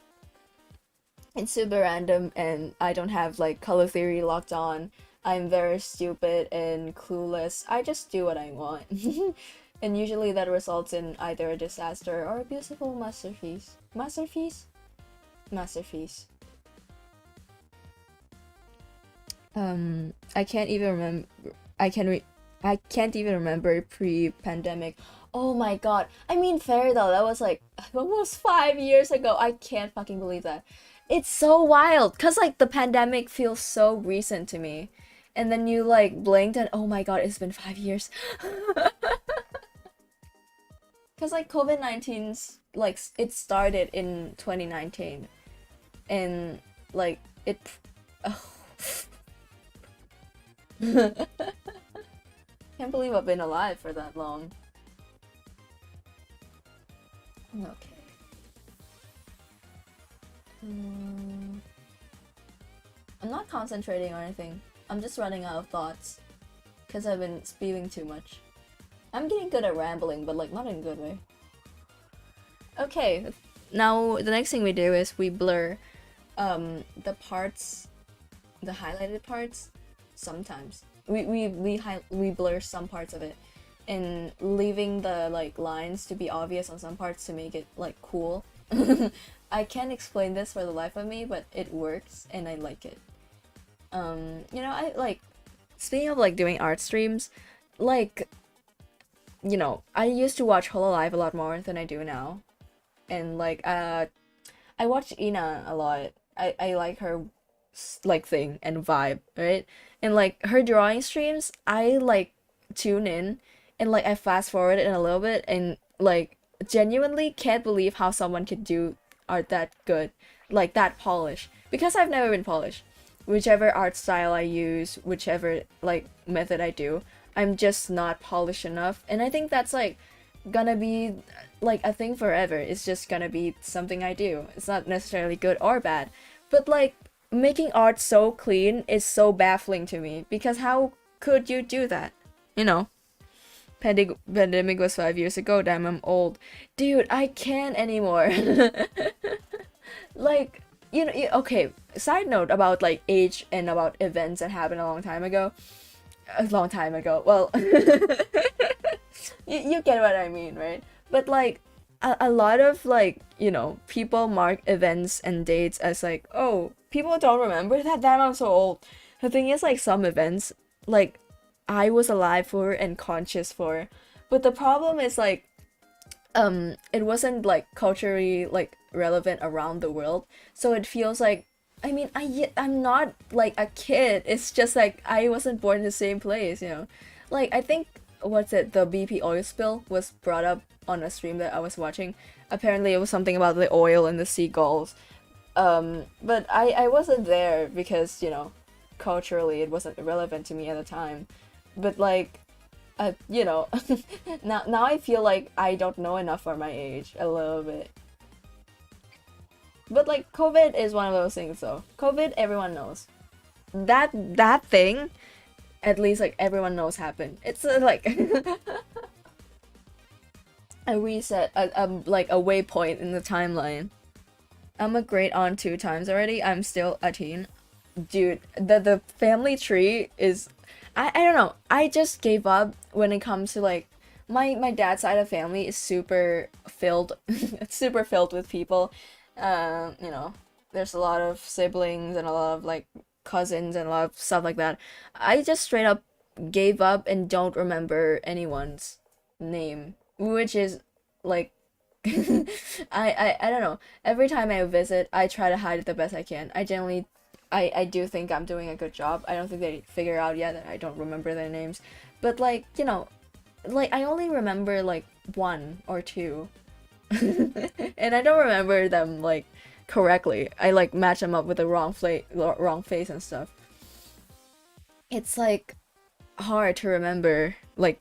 It's super random and I don't have like color theory locked on. I'm very stupid and clueless. I just do what I want. And usually that results in either a disaster or a beautiful masterpiece. Masterpiece? Masterpiece. I can't even remember. I can't even remember pre-pandemic. Oh my god. I mean, fair though. That was like almost 5 years ago. I can't fucking believe that. It's so wild. Cause like the pandemic feels so recent to me. And then you like blinked and oh my god, it's been 5 years. Cause like COVID-19's like it started in 2019. And like it oh. Can't believe I've been alive for that long. Okay. I'm not concentrating or anything. I'm just running out of thoughts. Because I've been spewing too much. I'm getting good at rambling, but like not in a good way. Okay, now the next thing we do is we blur the parts, the highlighted parts, sometimes. We blur some parts of it and leaving the like lines to be obvious on some parts to make it like cool. I can't explain this for the life of me, but it works and I like it. I like speaking of like doing art streams, like I used to watch Hololive a lot more than I do now. And like I watch Ina a lot. I like her like thing and vibe, right? And like her drawing streams, I like tune in and like I fast forward it in a little bit and like genuinely can't believe how someone could do art that good, like that polished. Because I've never been polished. Whichever art style I use, whichever like method I do, I'm just not polished enough. And I think that's like gonna be like a thing forever. It's just gonna be something I do. It's not necessarily good or bad. But like making art so clean is so baffling to me because how could you do that? Pandemic was 5 years ago. Damn, I'm old. Dude, I can't anymore. Like, okay, side note about like age and about events that happened a long time ago. A long time ago. Well, you get what I mean, right? But like a lot of like, people mark events and dates as like, oh, people don't remember that. Damn, I'm so old. The thing is like some events, like I was alive for and conscious for. But the problem is like it wasn't like culturally like relevant around the world. So it feels like I'm not like a kid. It's just like I wasn't born in the same place, Like I think the BP oil spill was brought up on a stream that I was watching. Apparently it was something about the oil and the seagulls. But I wasn't there because, culturally it wasn't relevant to me at the time, but like you know, now I feel like I don't know enough for my age a little bit. But like COVID is one of those things though. COVID everyone knows. That thing at least like everyone knows happened. It's like a reset, like a waypoint in the timeline. I'm a great aunt 2 times already. I'm still a teen. Dude, the family tree is I don't know. I just gave up when it comes to like my dad's side of family is super filled super filled with people. You know, there's a lot of siblings and a lot of like cousins and a lot of stuff like that. I just straight up gave up and don't remember anyone's name, which is like I don't know. Every time I visit, I try to hide it the best I can. I generally I do think I'm doing a good job. I don't think they figure out yet that I don't remember their names. But like, you know, like I only remember like 1 or 2. And I don't remember them like correctly. I like match them up with the wrong face and stuff. It's like hard to remember. Like,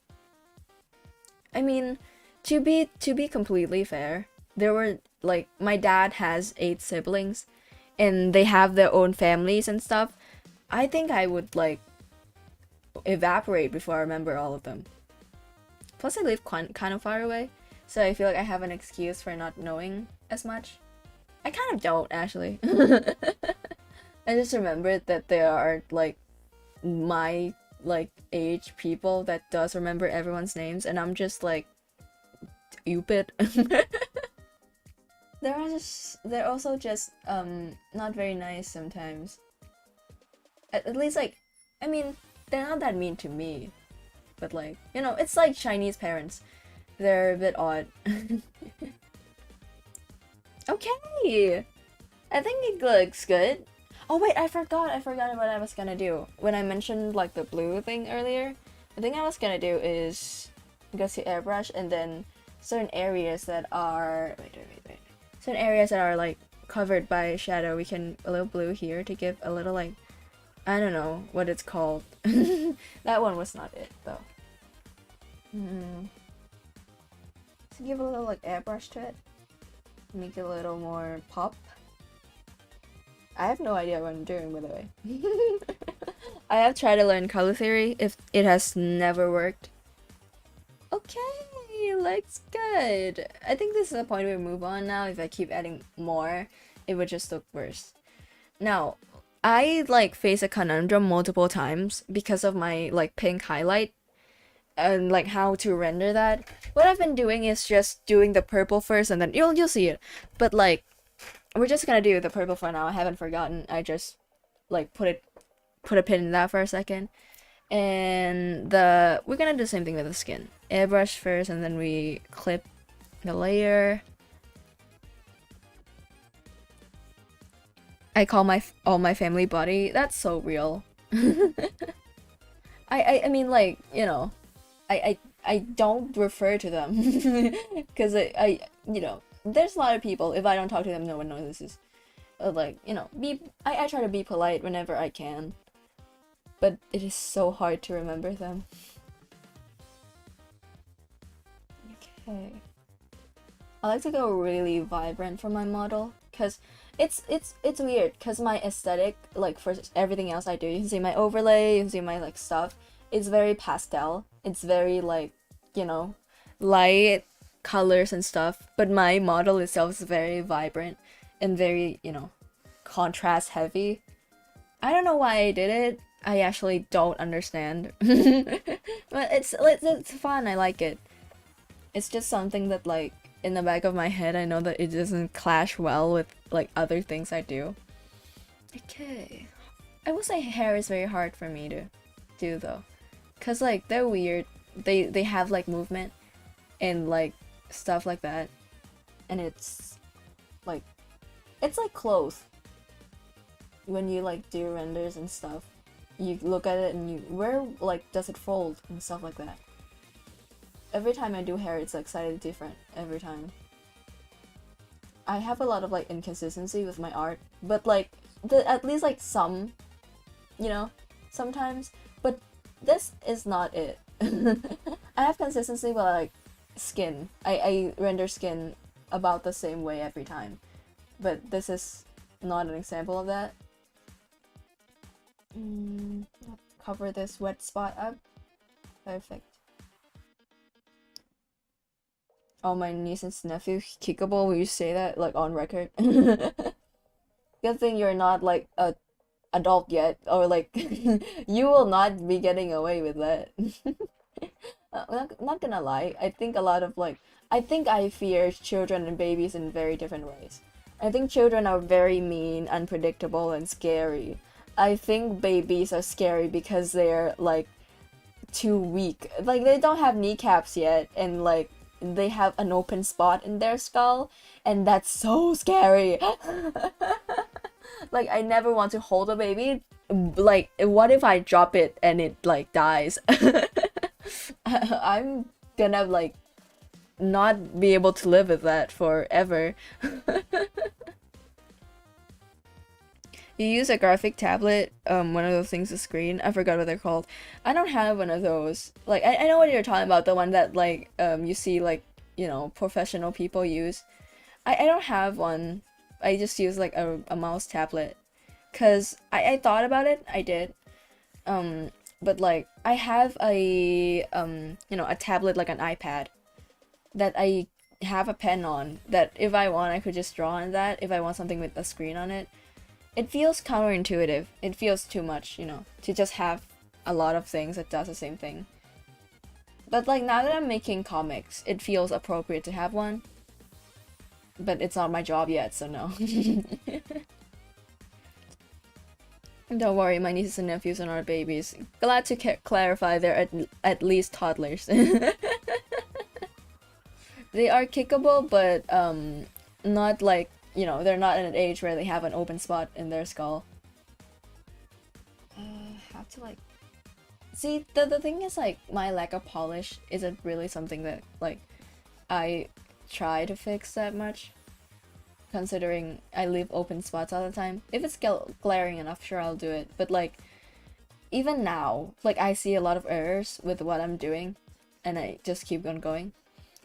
I mean, to be completely fair, there were like my dad has 8 siblings, and they have their own families and stuff. I think I would like evaporate before I remember all of them. Plus, I live kind of far away, so I feel like I have an excuse for not knowing as much. I kind of don't actually. I just remembered that there are like my like age people that does remember everyone's names, and I'm just like stupid. They're also just not very nice sometimes. At least like, I mean, they're not that mean to me, but like, you know, it's like Chinese parents. They're a bit odd. Okay, I think it looks good. Oh wait, I forgot what I was gonna do when I mentioned like the blue thing earlier. The thing I was gonna do is go to airbrush, and then certain areas that are wait. Certain areas that are like covered by shadow, we can a little blue here to give a little like, I don't know what it's called. That one was not it though. To give a little like airbrush to it, make it a little more pop. I have no idea what I'm doing, by the way. I have tried to learn color theory. If it has never worked. Okay, looks good. I think this is the point where we move on now. If I keep adding more, it would just look worse. Now, I like face a conundrum multiple times because of my like pink highlight and like how to render that. What I've been doing is just doing the purple first, and then you'll see it. But like, we're just gonna do the purple for now. I haven't forgotten. I just like put a pin in that for a second. And we're gonna do the same thing with the skin. Airbrush first, and then we clip the layer. I call all my family body. That's so real. I mean, like, you know, I don't refer to them because I you know, there's a lot of people, if I don't talk to them, no one knows this is like, you know, I try to be polite whenever I can, but it is so hard to remember them. Okay, I like to go really vibrant for my model because it's weird because my aesthetic, like for everything else I do, you can see my overlay, you can see my like stuff, it's very pastel, it's very like, you know, light colors and stuff, but my model itself is very vibrant and very, you know, contrast heavy. I don't know why I did it. I actually don't understand. But it's fun. I like it. It's just something that like in the back of my head, I know that it doesn't clash well with like other things I do. Okay. I will say hair is very hard for me to do though, cause like they're weird. They have like movement and like stuff like that, and it's like clothes. When you like do renders and stuff, you look at it and you where like does it fold and stuff like that. Every time I do hair, it's like slightly different every time. I have a lot of like inconsistency with my art, but like at least like some you know, sometimes. But this is not it. I have consistency, but like skin. I render skin about the same way every time. But this is not an example of that. Cover this wet spot up. Perfect. Oh, my niece and nephew, kickable, will you say that, like, on record? Good thing you're not, like, a adult yet, or, like, you will not be getting away with that. Not gonna lie, I think a lot of, like, I think I fear children and babies in very different ways. I think children are very mean, unpredictable, and scary. I think babies are scary because they're, like, too weak. Like, they don't have kneecaps yet, and, like, they have an open spot in their skull, and that's so scary. Like, I never want to hold a baby. Like, what if I drop it and it, like, dies? I'm gonna, like, not be able to live with that forever. You use a graphic tablet, one of those things to screen. I forgot what they're called. I don't have one of those. Like, I know what you're talking about, the one that, like, you see, like, you know, professional people use. I don't have one. I just use, like, a mouse tablet. Cause I thought about it, I did. But, like, I have a, you know, a tablet, like an iPad, that I have a pen on, that if I want, I could just draw on that, if I want something with a screen on it. It feels counterintuitive. It feels too much, you know, to just have a lot of things that does the same thing. But like now that I'm making comics, it feels appropriate to have one. But it's not my job yet, so no. Don't worry, my nieces and nephews are not babies. Glad to clarify they're at least toddlers. They are kickable, but not like, you know, they're not at an age where they have an open spot in their skull. Have to like... See, the thing is, like, my lack of polish isn't really something that, like, I try to fix that much. Considering I leave open spots all the time. If it's glaring enough, sure, I'll do it. But, like, even now, like, I see a lot of errors with what I'm doing. And I just keep on going.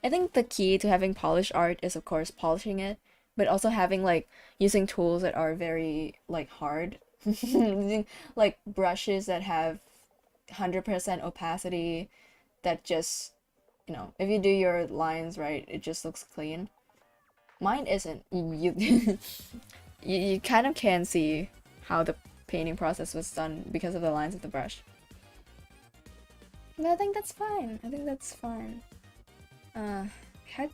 I think the key to having polished art is, of course, polishing it. But also having, like, using tools that are very, like, hard. Using, like, brushes that have 100% opacity, that just, you know, if you do your lines right, it just looks clean. Mine isn't. You kind of can see how the painting process was done because of the lines of the brush. But I think that's fine. I think that's fine. I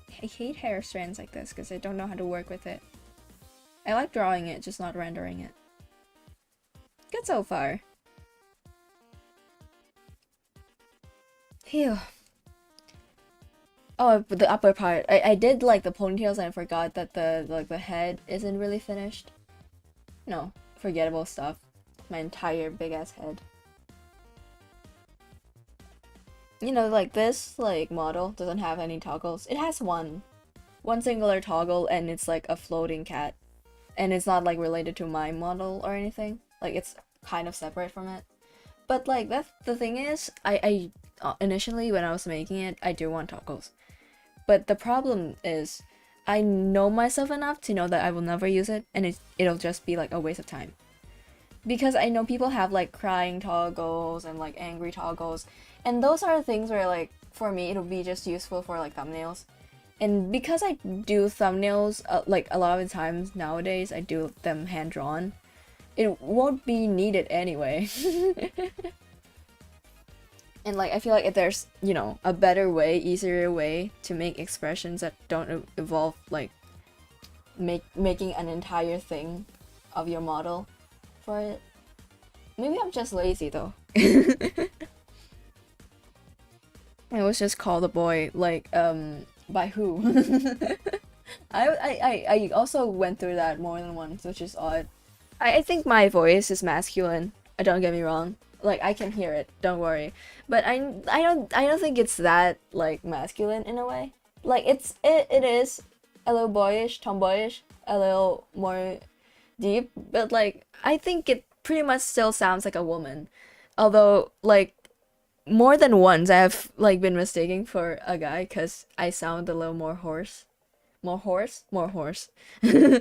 hate hair strands like this because I don't know how to work with it. I like drawing it, just not rendering it. Good so far. Phew. Oh, but the upper part. I did like the ponytails and I forgot that the head isn't really finished. No, forgettable stuff. My entire big ass head. You know, like this like model doesn't have any toggles. It has one singular toggle, and it's like a floating cat. And it's not like related to my model or anything. Like it's kind of separate from it. But like that's the thing is, I initially when I was making it, I do want toggles. But the problem is, I know myself enough to know that I will never use it, and it'll just be like a waste of time. Because I know people have like crying toggles and like angry toggles, and those are things where like for me it'll be just useful for like thumbnails. And because I do thumbnails like a lot of the times nowadays, I do them hand drawn. It won't be needed anyway. And like I feel like if there's, you know, a better way, easier way to make expressions that don't involve like making an entire thing of your model for it. Maybe I'm just lazy though. I was just called a boy, like by who? I also went through that more than once, which is odd. I think my voice is masculine. Don't get me wrong. Like I can hear it, don't worry. But I don't think it's that like masculine in a way. Like it is a little boyish, tomboyish, a little more deep, but like I think it pretty much still sounds like a woman. Although, like, more than once I have like been mistaken for a guy because I sound a little more hoarse. More hoarse? More hoarse. Will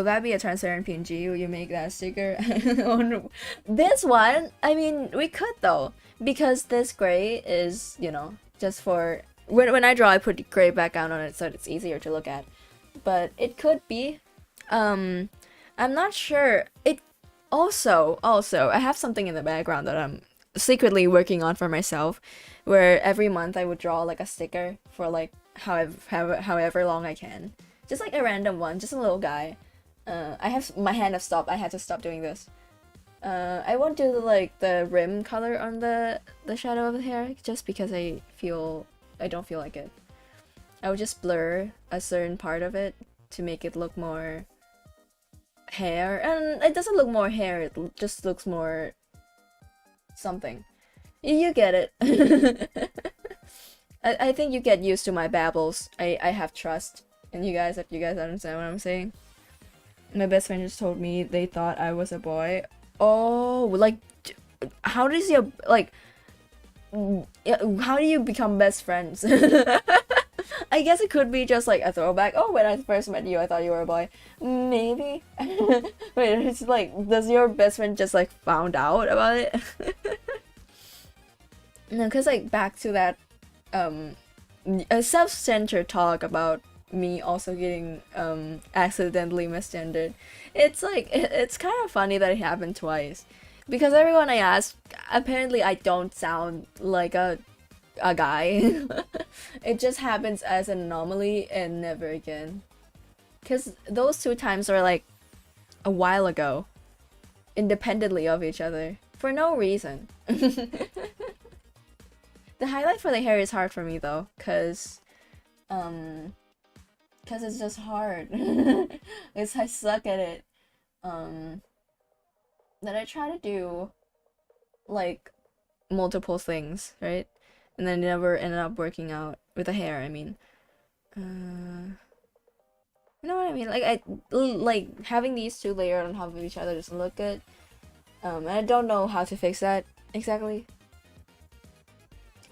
that be a transparent PNG? Will you make that sticker? Oh, no. This one, I mean, we could though, because this gray is, you know, just for when I draw, I put gray background on it so it's easier to look at. But it could be. I'm not sure. It also, I have something in the background that I'm secretly working on for myself, where every month I would draw like a sticker for like however long I can. Just like a random one, just a little guy. I have my hand have stopped. I had to stop doing this. I won't do like the rim color on the shadow of the hair just because I don't feel like it. I would just blur a certain part of it to make it look more hair, and it doesn't look more hair. It just looks more something. You get it. I think you get used to my babbles. I have trust in you guys if you guys understand what I'm saying. My best friend just told me they thought I was a boy. Oh, like, how does your, like, how do you become best friends? I guess it could be just like a throwback. Oh, when I first met you, I thought you were a boy. Maybe. Wait, it's like, does your best friend just like found out about it? No, because like back to that a self-centered talk about me also getting accidentally misgendered. It's like it's kind of funny that it happened twice, because everyone I ask, apparently I don't sound like a guy. It just happens as an anomaly and never again, because those two times were like a while ago, independently of each other, for no reason. The highlight for the hair is hard for me though, cause it's just hard. I suck at it. That I try to do like multiple things, right? And then never ended up working out with the hair. I mean, you know what I mean? Like like having these two layered on top of each other doesn't look good. And I don't know how to fix that exactly.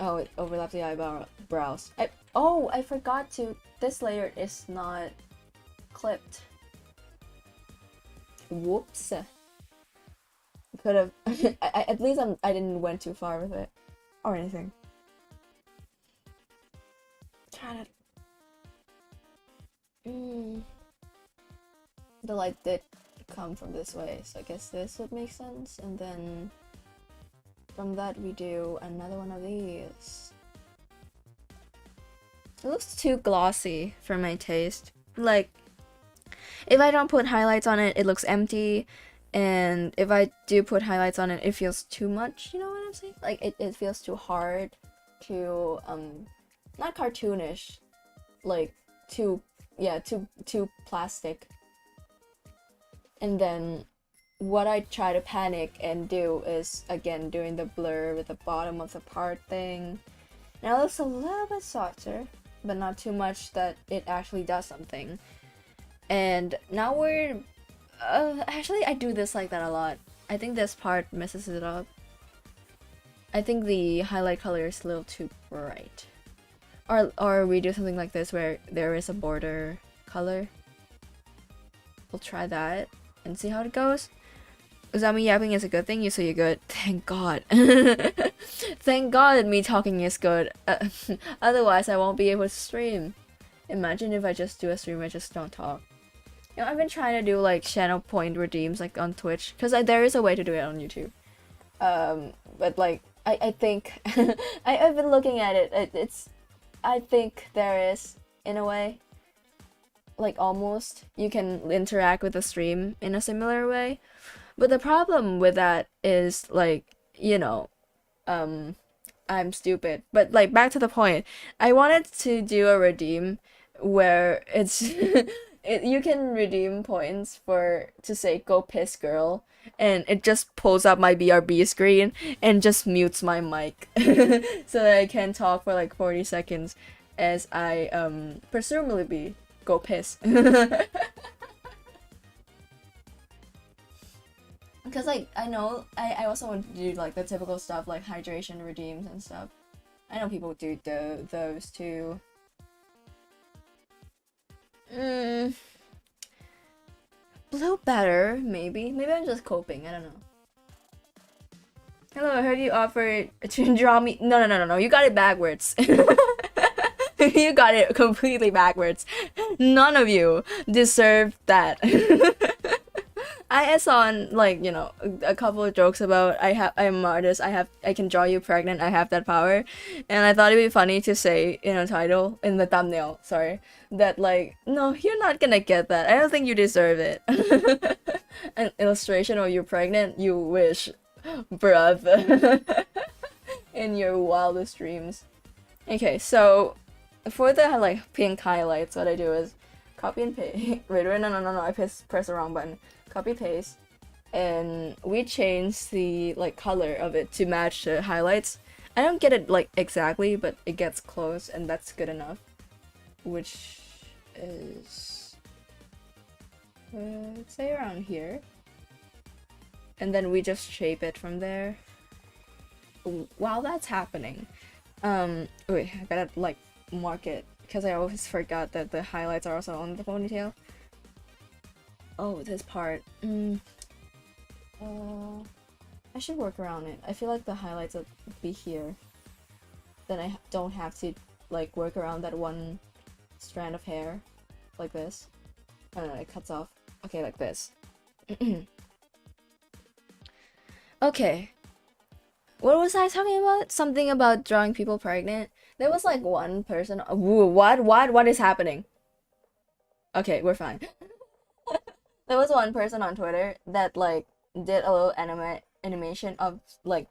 Oh, it overlaps the eyebrows. I forgot to. This layer is not clipped. Whoops. Could have. At least I didn't went too far with it, or anything. Try to. The light did come from this way, so I guess this would make sense, and then from that we do another one of these. It looks too glossy for my taste. Like, if I don't put highlights on it, it looks empty. And if I do put highlights on it, it feels too much, you know what I'm saying? Like, it feels too hard, too, not cartoonish. Like, too plastic. And then, what I try to panic and do is, again, doing the blur with the bottom of the part thing. Now it looks a little bit softer, but not too much that it actually does something. And now we're actually I do this like that a lot. I think this part messes it up. I think the highlight color is a little too bright. Or we do something like this where there is a border color. We'll try that and see how it goes. Usami yapping is a good thing, you say you're good. Thank God. Thank God me talking is good. Otherwise, I won't be able to stream. Imagine if I just do a stream, I just don't talk. You know, I've been trying to do like channel point redeems like on Twitch, because there is a way to do it on YouTube. But like, I think, I've been looking at it, I think there is, in a way. Like almost, you can interact with the stream in a similar way. But the problem with that is, like, you know, I'm stupid. But, like, back to the point. I wanted to do a redeem where it's... you can redeem points to say, go piss girl. And it just pulls up my BRB screen and just mutes my mic. So that I can talk for, like, 40 seconds as I, presumably go piss. Because like I know I also want to do like the typical stuff like hydration regimes and stuff. I know people do those too. Blue better, maybe. Maybe I'm just coping, I don't know. Hello, I heard you offered to draw me. No, you got it backwards. You got it completely backwards. None of you deserve that. I saw on like, you know, a couple of jokes about I'm an artist, I can draw you pregnant, I have that power. And I thought it'd be funny to say in a title, in the thumbnail, sorry, that like, no, you're not gonna get that. I don't think you deserve it. An illustration of you pregnant, you wish, bruv. In your wildest dreams. Okay, so for the like pink highlights, what I do is copy and paste. Wait, no, I press the wrong button. Copy paste, and we change the like color of it to match the highlights. I don't get it like exactly, but it gets close, and that's good enough. Which is let's say around here, and then we just shape it from there. While that's happening, wait, I gotta like mark it because I always forgot that the highlights are also on the ponytail. Oh, this part. I should work around it. I feel like the highlights would be here. Then I don't have to like work around that one strand of hair like this. I don't know, it cuts off. Okay, like this. Okay. What was I talking about? Something about drawing people pregnant? There was like one person. Ooh, what is happening? Okay, we're fine. There was one person on Twitter that like did a little animation of like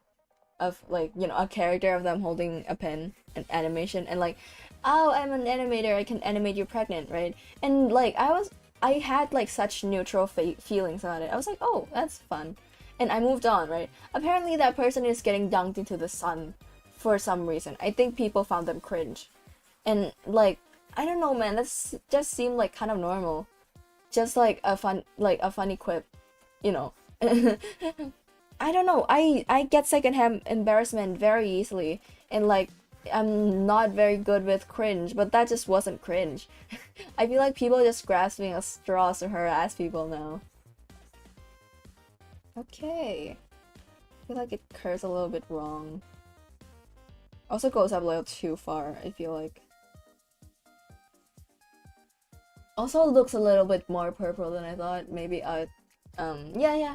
you know, a character of them holding a pen, an animation, and like, oh, I'm an animator, I can animate you pregnant, right? And like I had like such neutral feelings about it. I was like, oh, that's fun, and I moved on, right? Apparently that person is getting dunked into the sun for some reason. I think people found them cringe, and like I don't know, man, that's just seemed like kind of normal. Just like a funny quip, you know. I don't know. I get secondhand embarrassment very easily, and like I'm not very good with cringe, but that just wasn't cringe. I feel like people are just grasping at straws to harass people now. Okay. I feel like it curves a little bit wrong. Also goes up a little too far, I feel like. Also looks a little bit more purple than I thought. Maybe yeah,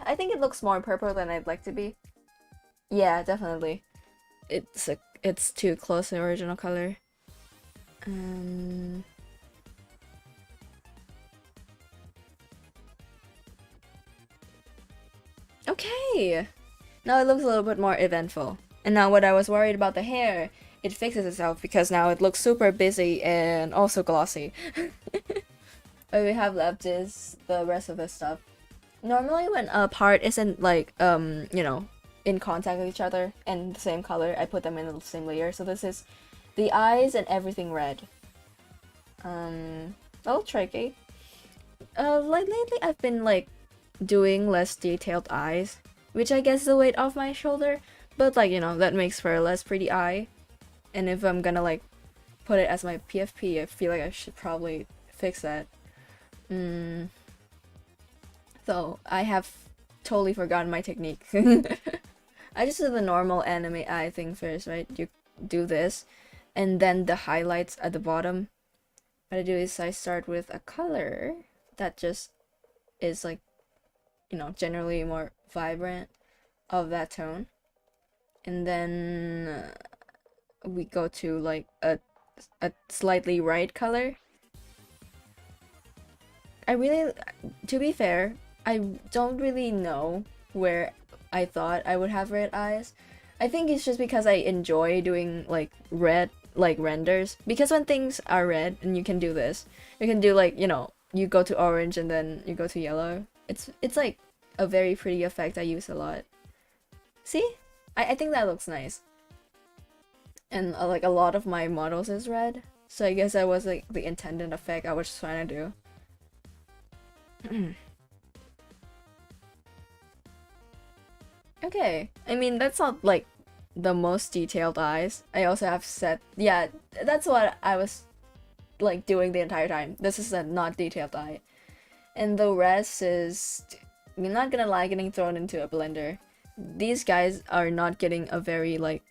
I think it looks more purple than I'd like to be. Yeah, definitely. It's too close to the original color. Okay! Now it looks a little bit more eventful. And now what I was worried about the hair, it fixes itself because now it looks super busy and also glossy. What we have left is the rest of the stuff. Normally when a part isn't like, you know, in contact with each other and the same color, I put them in the same layer. So this is the eyes and everything red. A little tricky. Like lately I've been like doing less detailed eyes, which I guess is the weight off my shoulder, but like, you know, that makes for a less pretty eye. And if I'm gonna like put it as my PFP, I feel like I should probably fix that. So I have totally forgotten my technique. I just do the normal anime eye thing first, right? You do this, and then the highlights at the bottom. What I do is I start with a color that just is like, you know, generally more vibrant of that tone, and then we go to like a slightly right color. To be fair, I don't really know where I thought I would have red eyes. I think it's just because I enjoy doing like red, like renders. Because when things are red and you can do this, you can do like, you know, you go to orange and then you go to yellow. It's like a very pretty effect I use a lot. See? I think that looks nice. And like a lot of my models is red, So I guess that was like the intended effect I was trying to do. Okay, I mean that's not like the most detailed eyes. I also have set, yeah, that's what I was like doing the entire time. This is a not detailed eye. And the rest is, I'm not gonna lie, getting thrown into a blender. These guys are not getting a very like,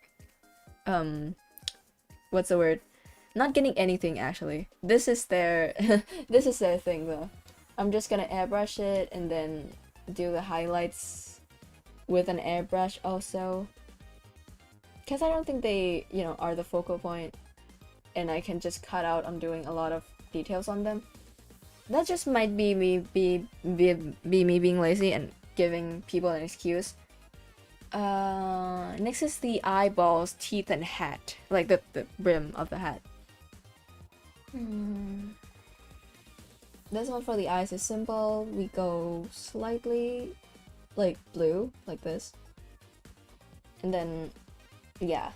what's the word? Not getting anything actually. This is their, this is their thing though. I'm just gonna airbrush it and then do the highlights with an airbrush also. Because I don't think they, you know, are the focal point. And I can just cut out on doing a lot of details on them. That just might be me me being lazy and giving people an excuse. Next is the eyeballs, teeth, and hat. Like the brim of the hat. This one for the eyes is simple. We go slightly like blue, like this. And then, yeah.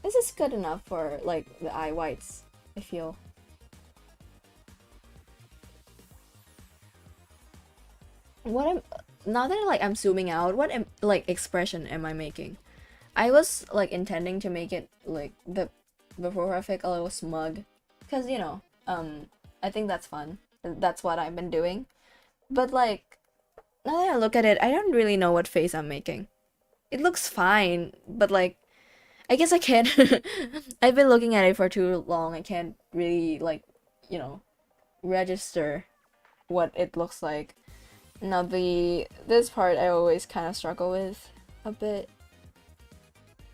This is good enough for like the eye whites, I feel. Now that like I'm zooming out, what like expression am I making? I was like intending to make it like the profile pic a little smug, cause you know, I think that's fun. That's what I've been doing. But like, now that I look at it, I don't really know what face I'm making. It looks fine, but like, I guess I can't. I've been looking at it for too long. I can't really like, you know, register what it looks like. Now this part I always kind of struggle with a bit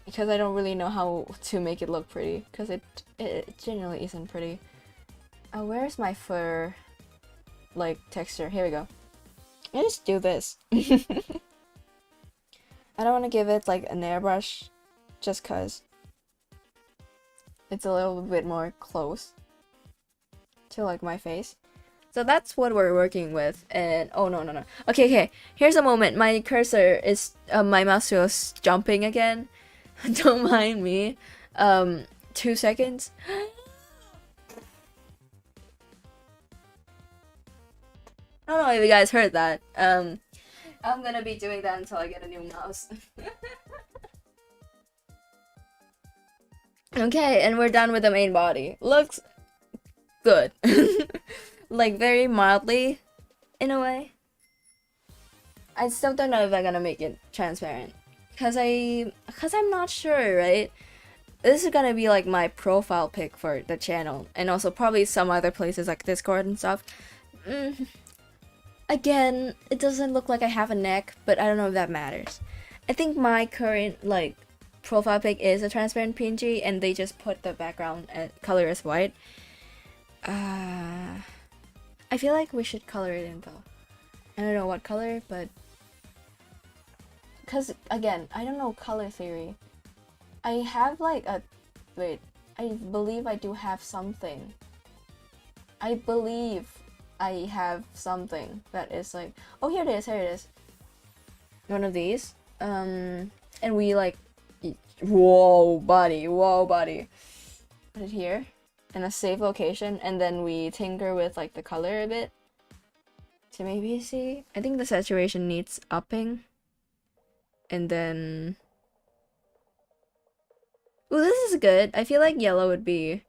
because I don't really know how to make it look pretty because it genuinely isn't pretty. Where's my fur like texture? Here we go. I just do this. I don't want to give it like an airbrush just cause it's a little bit more close to like my face. So that's what we're working with. And oh no. Okay. Here's a moment. My cursor is my mouse was jumping again. Don't mind me. 2 seconds. I don't know if you guys heard that. I'm gonna be doing that until I get a new mouse. Okay, and we're done with the main body. Looks good. Like very mildly, in a way. I still don't know if I'm gonna make it transparent. Cause I'm not sure, right? This is gonna be like my profile pic for the channel. And also probably some other places like Discord and stuff. Again, it doesn't look like I have a neck, but I don't know if that matters. I think my current like profile pic is a transparent PNG and they just put the background color as white. I feel like we should color it in though. I don't know what color, but because again, I don't know color theory. I have like a wait, I believe I do have something. I believe I have something that is like, oh, here it is. One of these. And we like, whoa buddy. Put it here in a safe location, and then we tinker with like the color a bit to maybe see. I think the saturation needs upping, and then ooh, this is good. I feel like yellow would be,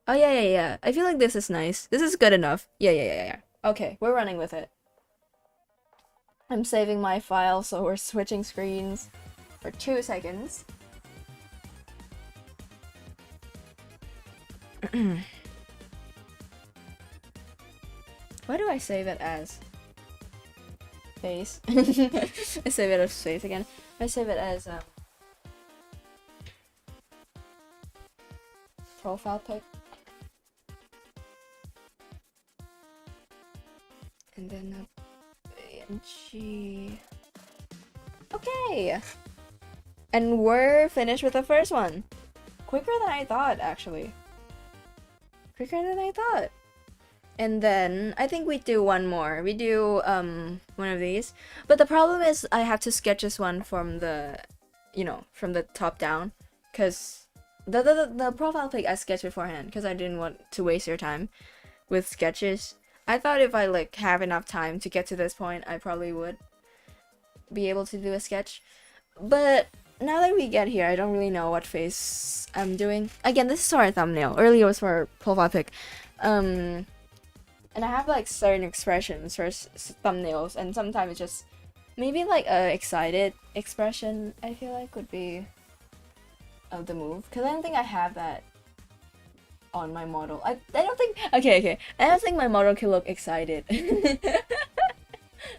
oh yeah. I feel like this is nice. This is good enough. Yeah. Okay, we're running with it. I'm saving my file, so we're switching screens for 2 seconds. Why do I save it as face? I save it as face again. I save it as profile pic. And then a PNG. Okay! And we're finished with the first one. Quicker than I thought, actually. Quicker than I thought. And then I think we do one more. We do one of these. But the problem is I have to sketch this one from the, you know, from the top down. Because the profile pic I sketched beforehand because I didn't want to waste your time with sketches. I thought if I like have enough time to get to this point, I probably would be able to do a sketch. But now that we get here, I don't really know what face I'm doing. Again, this is for a thumbnail. Earlier was for profile pic. And I have like certain expressions for thumbnails, and sometimes it's just maybe like a excited expression. I feel like would be the move, because I don't think I have that on my model. I don't think. Okay. I don't think my model can look excited.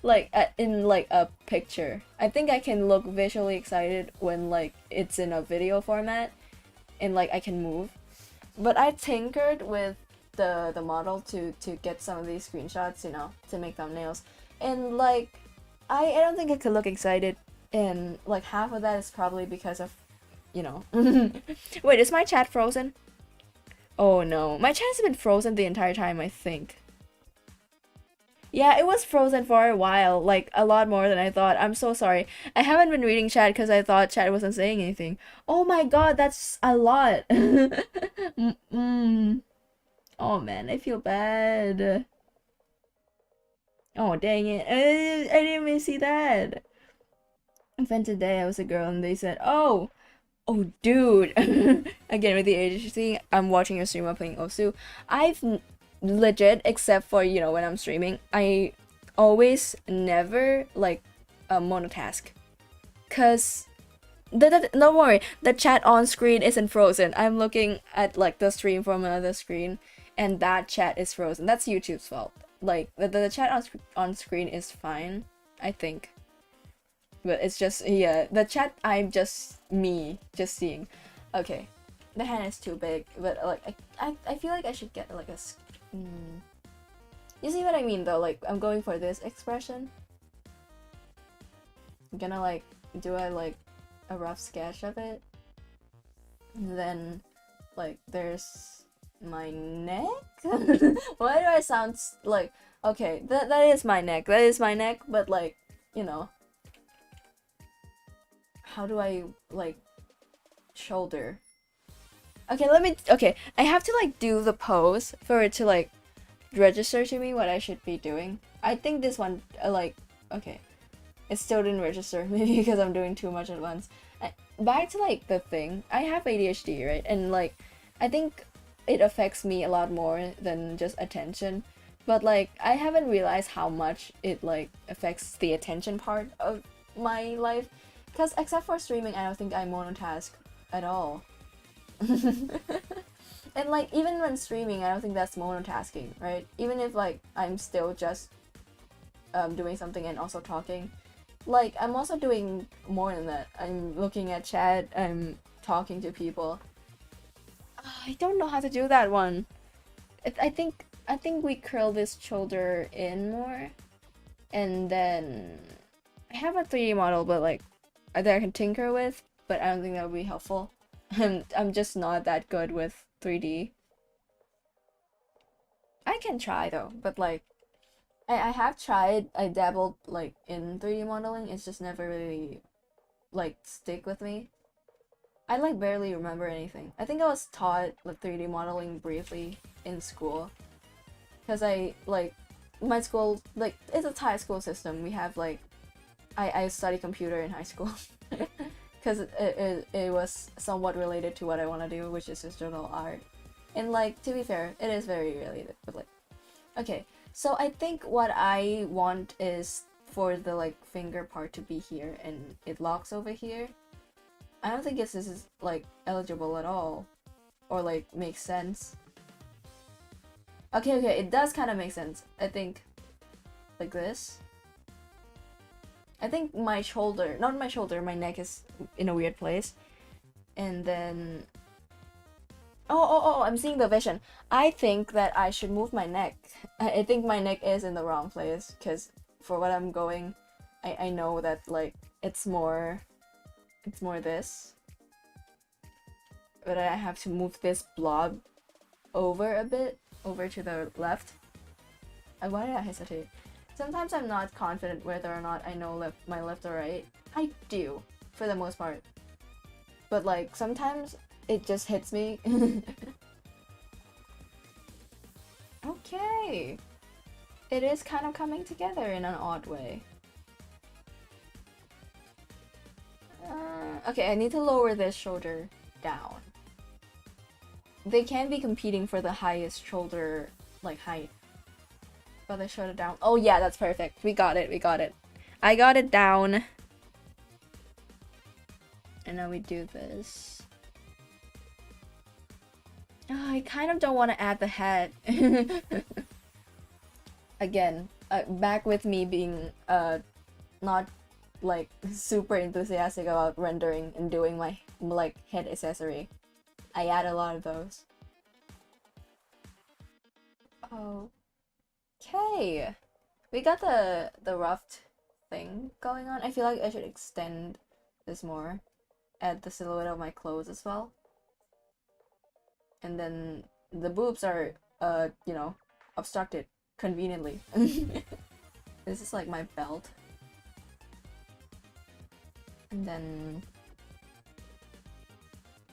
Like in like a picture. I think I can look visually excited when like it's in a video format and like I can move. But I tinkered with the model to get some of these screenshots, you know, to make thumbnails. And like I don't think I could look excited, and like half of that is probably because of, you know. Wait, is my chat frozen? Oh no, my chat has been frozen the entire time, I think. Yeah, it was frozen for a while, like a lot more than I thought. I'm so sorry. I haven't been reading chat because I thought chat wasn't saying anything. Oh my god, that's a lot. Oh man, I feel bad. Oh dang it. I didn't even see that. Then today I was a girl and they said, oh dude. Again with the agency, I'm watching a streamer playing Osu. I've legit, except for, you know, when I'm streaming, I always never like monotask, cause don't worry, the chat on screen isn't frozen. I'm looking at like the stream from another screen and that chat is frozen. That's YouTube's fault. Like the chat on screen is fine, I think, but it's just, yeah, the chat, I'm just seeing. Okay, the hand is too big, but like I feel like I should get like a You see what I mean though? Like I'm going for this expression. I'm gonna like do a rough sketch of it. And then like there's my neck. Why do I sound like, okay, that is my neck. That is my neck, but like, you know, how do I like shoulder? Okay, I have to like do the pose for it to like register to me what I should be doing. I think this one like, okay, it still didn't register, maybe because I'm doing too much at once. Back to like the thing, I have ADHD, right? And like I think it affects me a lot more than just attention, but like I haven't realized how much it like affects the attention part of my life, because except for streaming, I don't think I monotask at all. And like even when streaming, I don't think that's monotasking, right? Even if like I'm still just doing something and also talking, like I'm also doing more than that. I'm looking at chat, I'm talking to people. I don't know how to do that one. I think we curl this shoulder in more, and then I have a 3D model, but like that I can tinker with, but I don't think that would be helpful. I'm just not that good with 3D. I can try though, but like I have tried, I dabbled like in 3D modeling, it's just never really like stick with me. I like barely remember anything. I think I was taught like 3D modeling briefly in school, because I like my school, like it's a Thai school system. We have like I study computer in high school. Because it was somewhat related to what I want to do, which is digital art. And like, to be fair, it is very related, but like, okay, so I think what I want is for the like finger part to be here and it locks over here. I don't think this is like eligible at all, or like makes sense. Okay, it does kind of make sense. I think like this. I think my shoulder, not my shoulder, my neck is in a weird place. And then... Oh, I'm seeing the vision. I think that I should move my neck. I think my neck is in the wrong place, because for what I'm going, I know that like it's more this. But I have to move this blob over a bit, over to the left. Why did I hesitate? Sometimes I'm not confident whether or not I know my left or right. I do, for the most part. But like, sometimes it just hits me. Okay. It is kind of coming together in an odd way. Okay, I need to lower this shoulder down. They can be competing for the highest shoulder, like, height. But I showed it down. Oh yeah, that's perfect. We got it, we got it. I got it down. And now we do this. Oh, I kind of don't want to add the head. Again, back with me being not like super enthusiastic about rendering and doing my like head accessory. I add a lot of those. Okay, we got the roughed thing going on. I feel like I should extend this more, add the silhouette of my clothes as well. And then the boobs are, you know, obstructed conveniently. This is like my belt. And then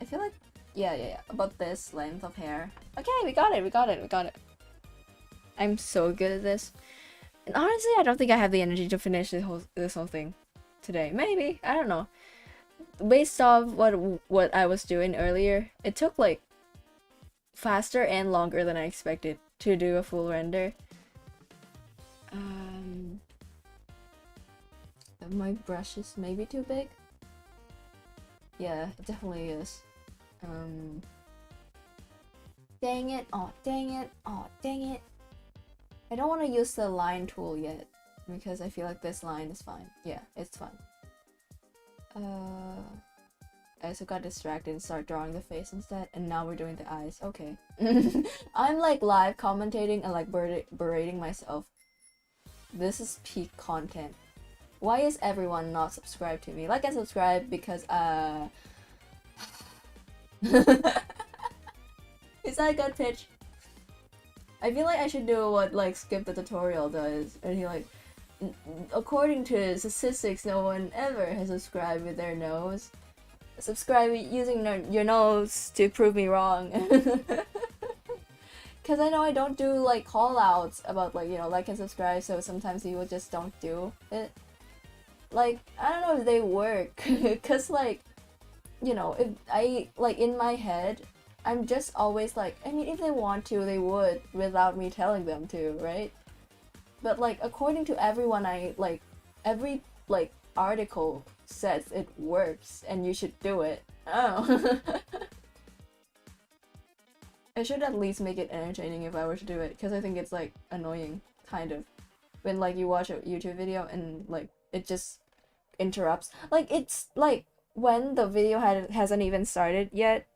I feel like, yeah, about this length of hair. Okay, we got it. I'm so good at this. And honestly, I don't think I have the energy to finish this whole thing today. Maybe, I don't know. Based off what I was doing earlier, it took like faster and longer than I expected to do a full render. My brush is maybe too big. Yeah, it definitely is. Dang it, oh dang it, oh dang it. I don't want to use the line tool yet because I feel like this line is fine. Yeah, it's fine. I also got distracted and started drawing the face instead, and now we're doing the eyes. Okay. I'm like live commentating and like berating myself. This is peak content. Why is everyone not subscribed to me? Like and subscribe because is that a good pitch? I feel like I should do what like Skip the Tutorial does, and he like, according to statistics, no one ever has subscribed with their nose. Subscribe using your nose to prove me wrong. Cause I know I don't do like call outs about like, you know, like and subscribe, so sometimes people just don't do it. Like, I don't know if they work. Cause like, you know, if I like in my head, I'm just always like, I mean, if they want to, they would without me telling them to, right? But like, according to everyone, I like, every like article says it works and you should do it. Oh. I should at least make it entertaining if I were to do it, because I think it's like annoying, kind of. When like you watch a YouTube video and like it just interrupts. Like it's like when the video hasn't even started yet,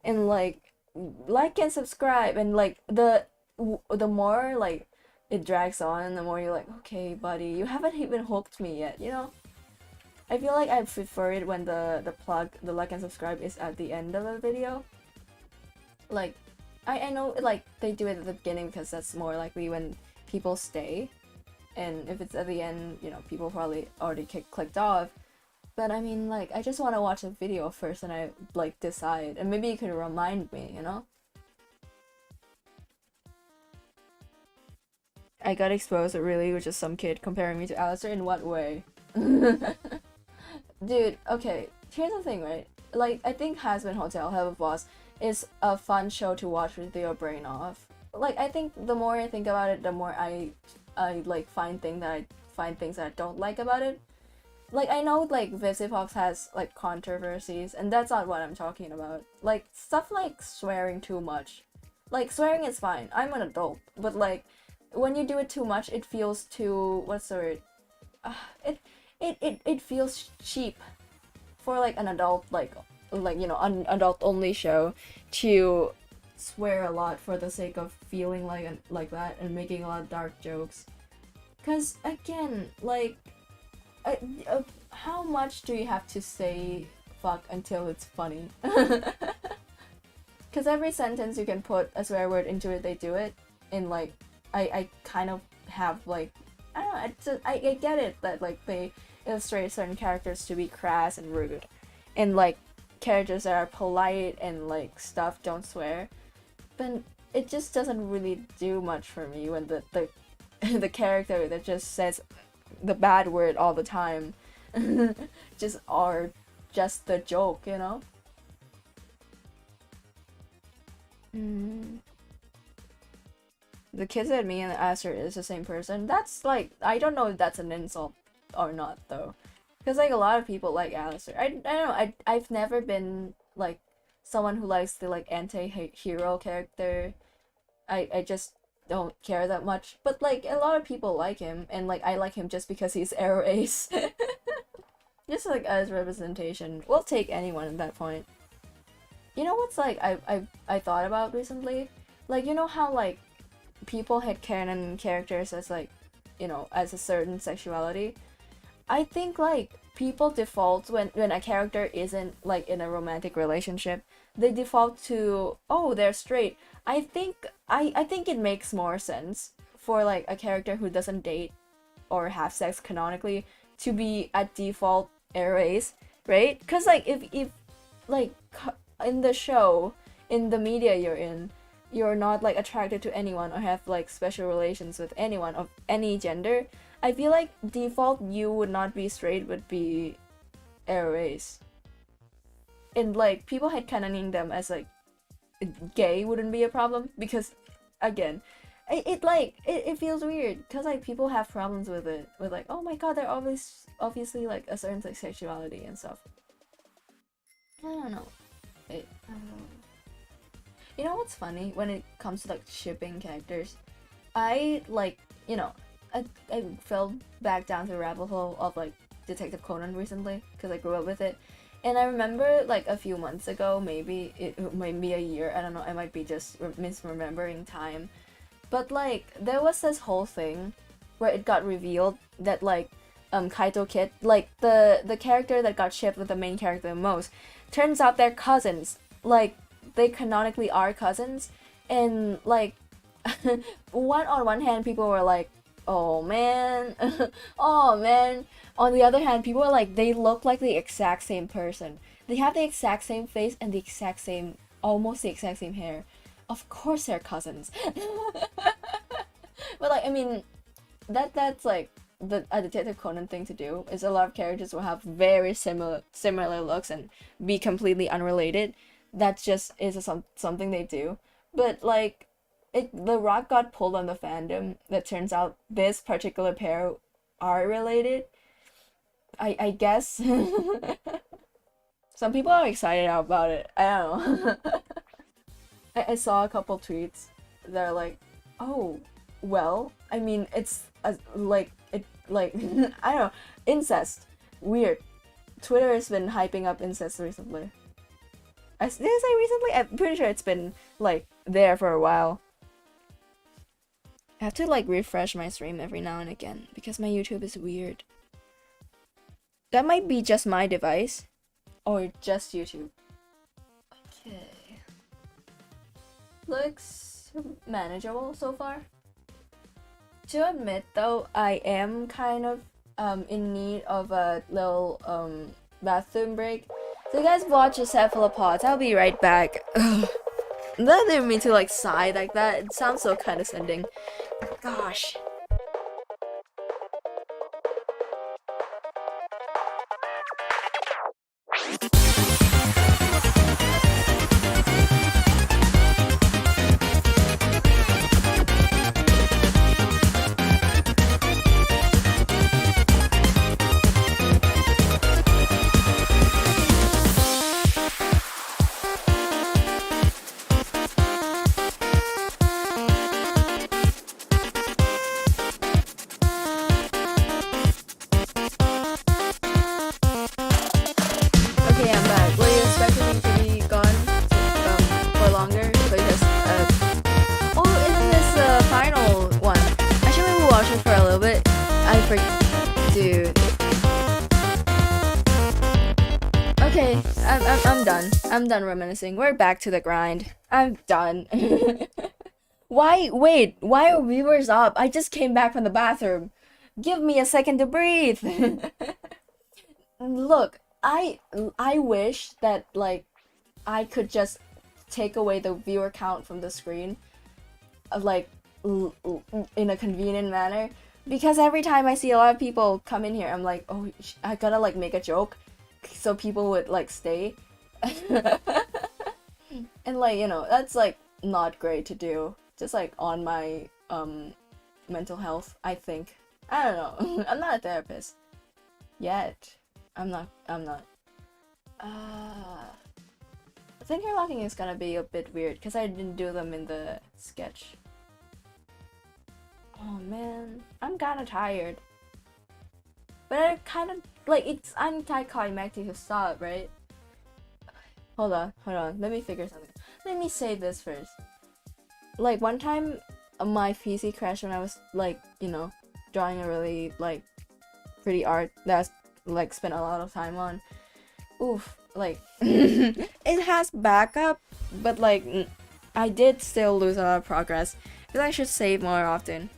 and like and subscribe, and like the more like it drags on, the more you're like, okay buddy, you haven't even hooked me yet, you know? I feel like I prefer it when the like and subscribe is at the end of the video. Like I know like they do it at the beginning because that's more likely when people stay, and if it's at the end, you know, people probably already clicked off. But I mean, like, I just want to watch the video first and I like decide, and maybe you could remind me, you know? I got exposed really with just some kid comparing me to Alistair. In what way? Dude, okay, here's the thing, right? Like, I think Has-Been Hotel, Have a Boss is a fun show to watch with your brain off. Like, I think the more I think about it, the more I like find things that I don't like about it. Like, I know like Vtuber has like controversies, and that's not what I'm talking about. Like stuff like swearing too much. Like, swearing is fine. I'm an adult, but like when you do it too much, it feels too, what's the word? It feels cheap for like an adult, like you know, an adult only show to swear a lot for the sake of feeling like that and making a lot of dark jokes. Cause again, like, how much do you have to say fuck until it's funny? Cause every sentence you can put a swear word into it, they do it. And like, I kind of have like, I don't know, I get it that like they illustrate certain characters to be crass and rude, and like characters that are polite and like stuff, don't swear. But it just doesn't really do much for me when the the character that just says the bad word all the time just are just the joke, you know? The kid said me and Aster is the same person. That's like, I don't know if that's an insult or not though. Because like a lot of people like Alistair. I don't know, I've never been like someone who likes the like anti-hero character. I just don't care that much. But like a lot of people like him, and like I like him just because he's Arrow Ace. Just like as representation. We'll take anyone at that point. You know what's like I thought about recently? Like, you know how like people had canon characters as like, you know, as a certain sexuality? I think like people default when a character isn't like in a romantic relationship, they default to, oh, they're straight. I think it makes more sense for like a character who doesn't date or have sex canonically to be at default Aries, right? Because like if like in the show, in the media you're in, you're not like attracted to anyone or have like special relations with anyone of any gender, I feel like default you would not be straight, would be Aries. And like people had canoning them as like gay wouldn't be a problem, because again, it feels weird because like people have problems with it, with like, oh my god, they're obviously like a certain like sexuality and stuff. I don't know. You know what's funny when it comes to like shipping characters? I like, you know, I fell back down to the rabbit hole of like Detective Conan recently because I grew up with it. And I remember like a few months ago, maybe it might be a year, I don't know, I might be just misremembering time. But like there was this whole thing where it got revealed that like Kaito Kid, like the character that got shipped with the main character the most, turns out they're cousins. Like they canonically are cousins, and like on one hand people were like, oh man, oh man. On the other hand, people are like, they look like the exact same person. They have the exact same face and the exact same, almost the exact same hair. Of course they're cousins. But like, I mean, that's like a Detective Conan thing to do. Is a lot of characters will have very similar looks and be completely unrelated. That just is something they do. But like, the rock got pulled on the fandom that turns out this particular pair are related. I guess. Some people are excited about it. I don't know. I saw a couple tweets that are like, oh, well, I mean, it's like I don't know, incest. Weird. Twitter has been hyping up incest recently. Did I say recently? I'm pretty sure it's been like there for a while. I have to like refresh my stream every now and again because my YouTube is weird. That might be just my device or just YouTube. Okay. Looks manageable so far. To admit though, I am kind of in need of a little bathroom break. So you guys watch the cephalopods. I'll be right back. Ugh. That didn't mean to like sigh like that. It sounds so condescending. Gosh. I'm done reminiscing. We're back to the grind. I'm done. Why are viewers up? I just came back from the bathroom. Give me a second to breathe. Look, I wish that like I could just take away the viewer count from the screen, like in a convenient manner, because every time I see a lot of people come in here, I'm like, oh, I gotta like make a joke so people would like stay. And like, you know, that's like not great to do, just like on my mental health, I think. I don't know. I'm not a therapist yet. I'm not. Finger locking is gonna be a bit weird because I didn't do them in the sketch. Oh man, I'm kinda tired. But I kind of like it's anticlimactic to stop, right? Hold on. Let me figure something. Let me say this first. Like one time, my PC crashed when I was like, you know, drawing a really like pretty art that I like spent a lot of time on. Oof, like it has backup, but like I did still lose a lot of progress because I should save more often.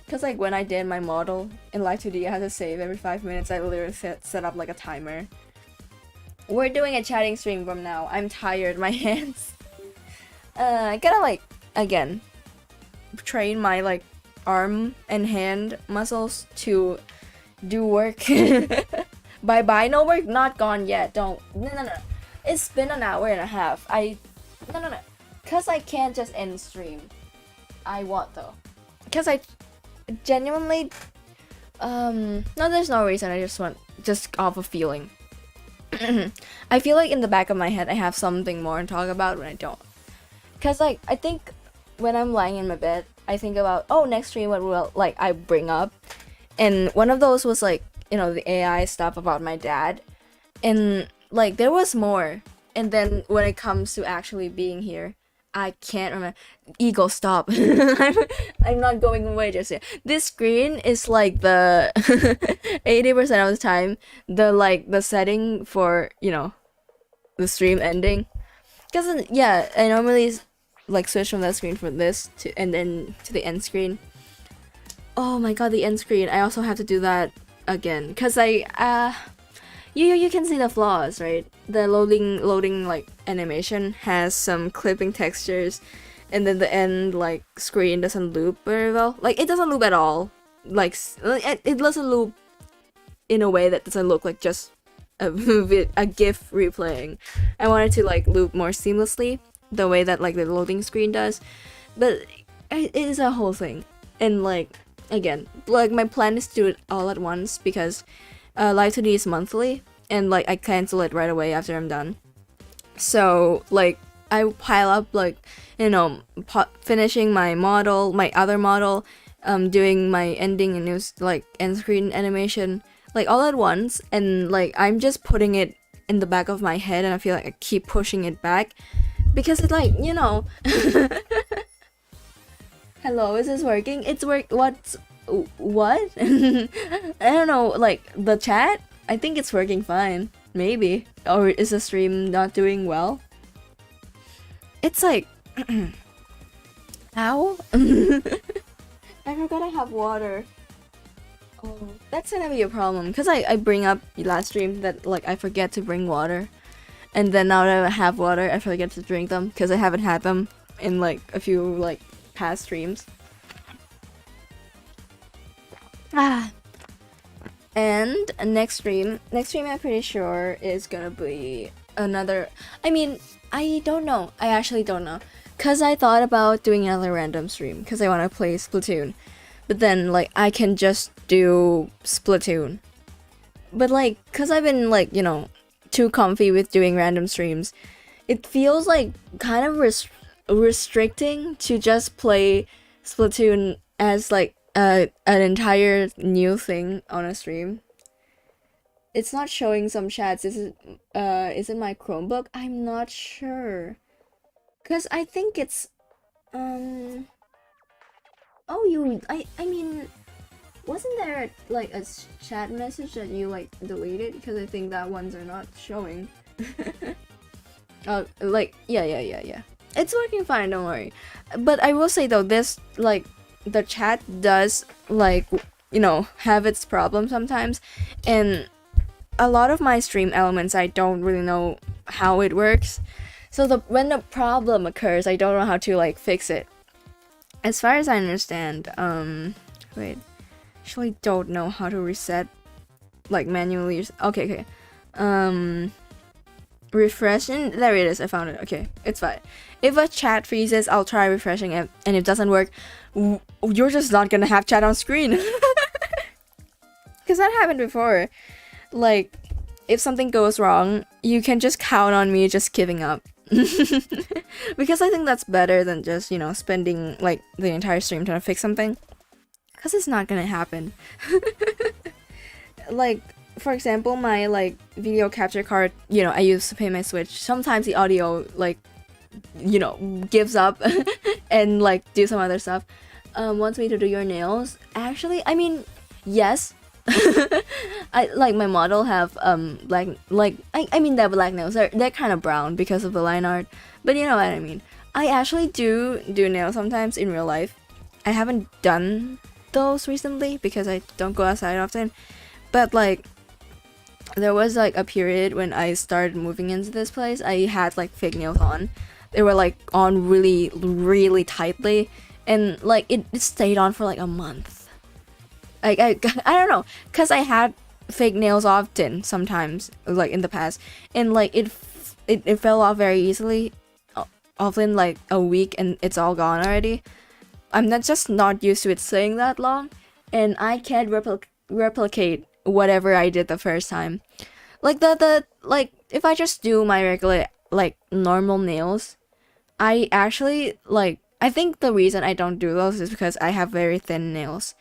Because like when I did my model in Live 2D, I had to save every 5 minutes. I literally set up like a timer. We're doing a chatting stream from now. I'm tired, my hands. I gotta like again train my like arm and hand muscles to do work. Bye, no, we're not gone yet. Don't. No. It's been an hour and a half. No. Cause I can't just end stream. I want though. Cause I genuinely, no, there's no reason. I just want, just off a feeling. I feel like in the back of my head I have something more to talk about when I don't. Cause like, I think when I'm lying in my bed, I think about, oh, next stream what will like I bring up. And one of those was like, you know, the AI stuff about my dad, and like there was more. And then when it comes to actually being here, I can't remember. Ego, stop. I'm not going away just yet. This screen is like the 80% of the time the setting for, you know, the stream ending. Cause yeah, I normally like switch from that screen from this to and then to the end screen. Oh my god, the end screen. I also have to do that again, cause you can see the flaws, right? The loading like animation has some clipping textures, and then the end like screen doesn't loop very well. Like it doesn't loop at all. Like it doesn't loop in a way that doesn't look like just a GIF replaying. I wanted to like loop more seamlessly, the way that like the loading screen does, but it is a whole thing. And like again, like my plan is to do it all at once because Live 2D is monthly, and like I cancel it right away after I'm done. So like I pile up like, you know, finishing my model, my other model, doing my ending and news like end screen animation, like all at once, and like I'm just putting it in the back of my head, and I feel like I keep pushing it back because it's like, you know. Hello, is this working? It's what? I don't know, like the chat? I think it's working fine. Maybe. Or is the stream not doing well? It's like ow. I forgot I have water. Oh, that's gonna be a problem because I bring up last stream that like I forget to bring water, and then now that I have water I forget to drink them because I haven't had them in like a few like past streams. And next stream I'm pretty sure is gonna be another, I mean, I don't know, I actually don't know, cause I thought about doing another random stream cause I want to play Splatoon, but then like I can just do Splatoon, but like cause I've been like, you know, too comfy with doing random streams, it feels like kind of restricting to just play Splatoon as like an entire new thing on a stream. It's not showing some chats. Is it my Chromebook? I'm not sure, cause I think it's oh, I mean, wasn't there like a chat message that you like deleted? Because I think that ones are not showing. Like yeah. It's working fine, don't worry. But I will say though, this like the chat does like, you know, have its problems sometimes, and a lot of my stream elements, I don't really know how it works. So when the problem occurs, I don't know how to like fix it. As far as I understand, wait, actually don't know how to reset, like manually. Okay. Refreshing, there it is, I found it. Okay, it's fine. If a chat freezes, I'll try refreshing it, and if it doesn't work, you're just not gonna have chat on screen. Because that happened before. Like, if something goes wrong, you can just count on me just giving up. Because I think that's better than just, you know, spending like the entire stream trying to fix something. Because it's not gonna happen. Like, for example, my like video capture card, you know, I use to pay my Switch. Sometimes the audio like, you know, gives up and like do some other stuff. Wants me to do your nails. Actually, I mean, yes. I like my model have black, like I mean they're black nails. They're kind of brown because of the line art, but you know what I mean. I actually do nails sometimes in real life. I haven't done those recently because I don't go outside often, but like there was like a period when I started moving into this place. I had like fake nails on. They were like on really tightly, and like it stayed on for like a month. Like I don't know, cause I had fake nails often sometimes, like in the past, and like it fell off very easily, often like a week, and it's all gone already. I'm just not used to it staying that long, and I can't replicate whatever I did the first time. Like the like if I just do my regular like normal nails, I actually like, I think the reason I don't do those is because I have very thin nails.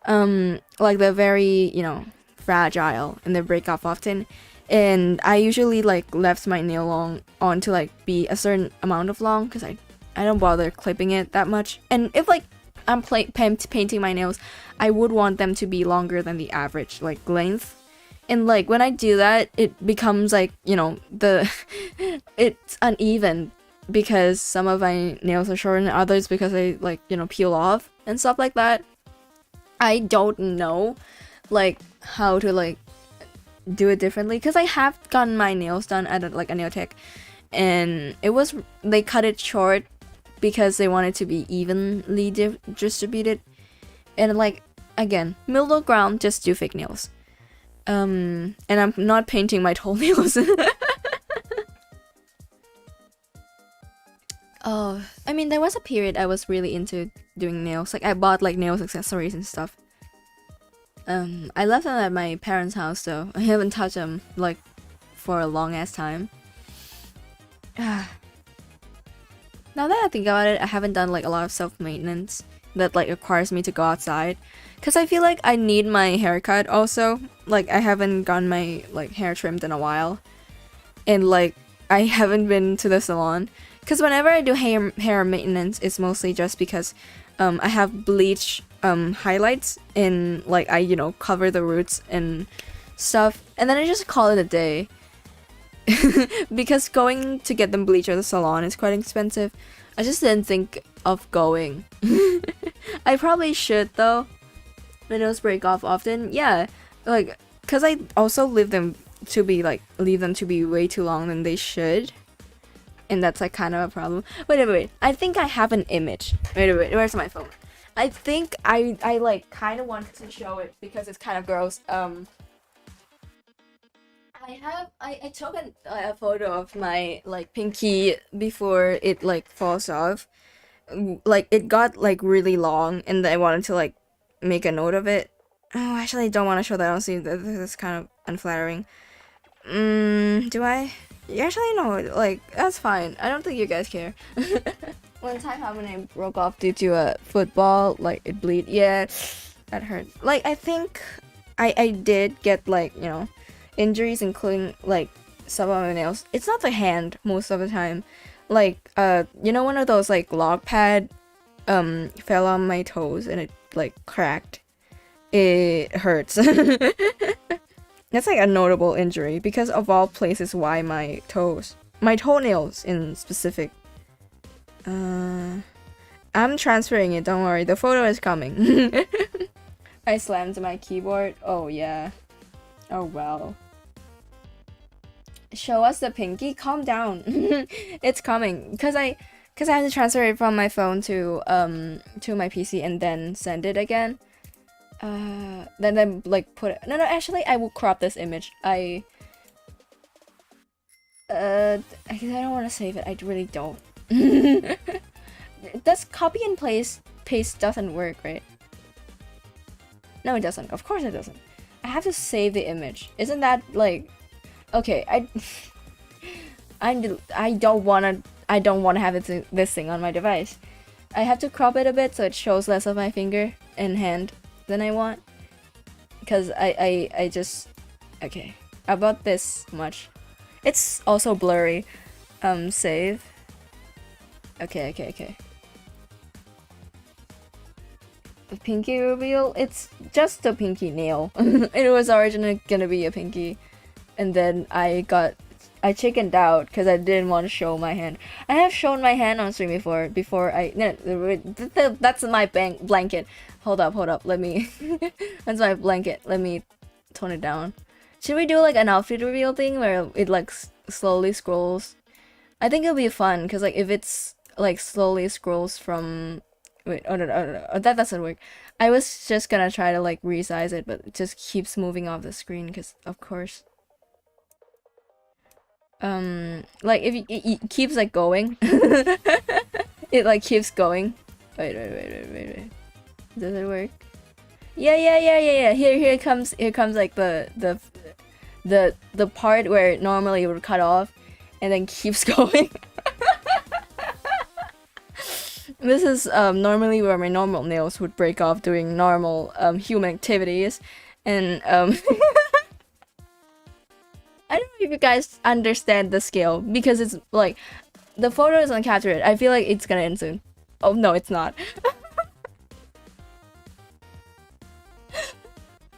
Like they're very, you know, fragile and they break off often, and I usually like left my nail long on to like be a certain amount of long because I don't bother clipping it that much. And if like I'm painting my nails, I would want them to be longer than the average like length, and like when I do that, it becomes like, you know, it's uneven because some of my nails are shorter than others because they like, you know, peel off and stuff like that. I don't know like how to like do it differently because I have gotten my nails done at a nail tech, and they cut it short because they wanted to be evenly distributed, and like again, middle ground, just do fake nails. And I'm not painting my toenails. Oh, I mean, there was a period I was really into doing nails. Like, I bought, like, nails accessories and stuff. I left them at my parents' house, though. I haven't touched them, like, for a long-ass time. Now that I think about it, I haven't done, like, a lot of self-maintenance that, like, requires me to go outside. Because I feel like I need my haircut, also. Like, I haven't gotten my, like, hair trimmed in a while. And, like, I haven't been to the salon. Because whenever I do hair maintenance, it's mostly just because I have bleach highlights, and like I, you know, cover the roots and stuff, and then I just call it a day. Because going to get them bleached at the salon is quite expensive. I just didn't think of going. I probably should though. My nails break off often. Yeah, like, because I also leave them to be way too long than they should. And that's like kind of a problem. Wait. I think I have an image. Wait. Where's my phone? I think I like kind of wanted to show it because it's kind of gross. I took a photo of my like pinky before it like falls off. Like it got like really long, and I wanted to like make a note of it. Oh, actually, I don't want to show that. I'll see that this is kind of unflattering. Do I? Actually, no, like, that's fine. I don't think you guys care. One time when I broke off due to a football, like, it bleed. Yeah, that hurt. Like, I think I did get, like, you know, injuries, including, like, some of my nails. It's not the hand most of the time. Like, you know, one of those, like, log pad, fell on my toes, and it, like, cracked. It hurts. That's like a notable injury because of all places why my toenails in specific. I'm transferring it, don't worry, the photo is coming. I slammed my keyboard. Oh yeah. Oh well. show us the pinky. Calm down. It's coming because I have to transfer it from my phone to my PC and then send it again. Then like put it. No, actually I will crop this image. I don't want to save it. I really don't. Does copy and paste doesn't work, right? No, it doesn't. Of course it doesn't. I have to save the image. Isn't that like okay? I don't wanna have this thing on my device. I have to crop it a bit so it shows less of my finger and hand than I want. Because I just okay. About this much. It's also blurry. Save. Okay. The pinky reveal, it's just a pinky nail. It was originally gonna be a pinky, and then I chickened out because I didn't want to show my hand. I have shown my hand on stream before that's my blanket. Hold up, let me that's my blanket. Let me tone it down. Should we do like an outfit reveal thing where it like slowly scrolls? I think it'll be fun because like if it's like slowly scrolls from wait, oh no, that doesn't work. I was just gonna try to like resize it, but it just keeps moving off the screen because of course. Like if it keeps like going, it like keeps going. Wait. Does it work? Yeah. Here comes like the part where normally it would cut off, and then keeps going. This is normally where my normal nails would break off doing normal human activities, and I don't know if you guys understand the scale because it's like the photo doesn't capture it. I feel like it's gonna end soon. Oh no, it's not.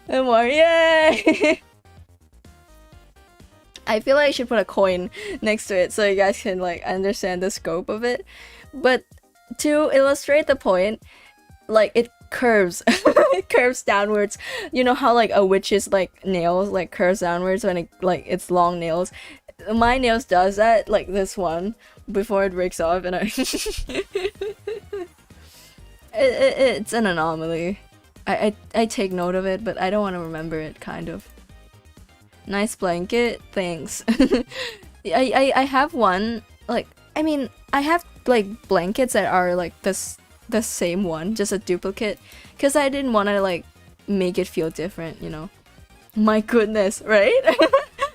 No more, yay! I feel like I should put a coin next to it so you guys can like understand the scope of it. But to illustrate the point, like it curves. It curves downwards. You know how like a witch's like nails like curves downwards when it like it's long nails? My nails does that, like this one, before it breaks off, and it's an anomaly. I take note of it, but I don't want to remember it, kind of. Nice blanket, thanks. I have one, like, I mean, I have like blankets that are like the same one, just a duplicate, because I didn't want to like make it feel different, you know. My goodness, right?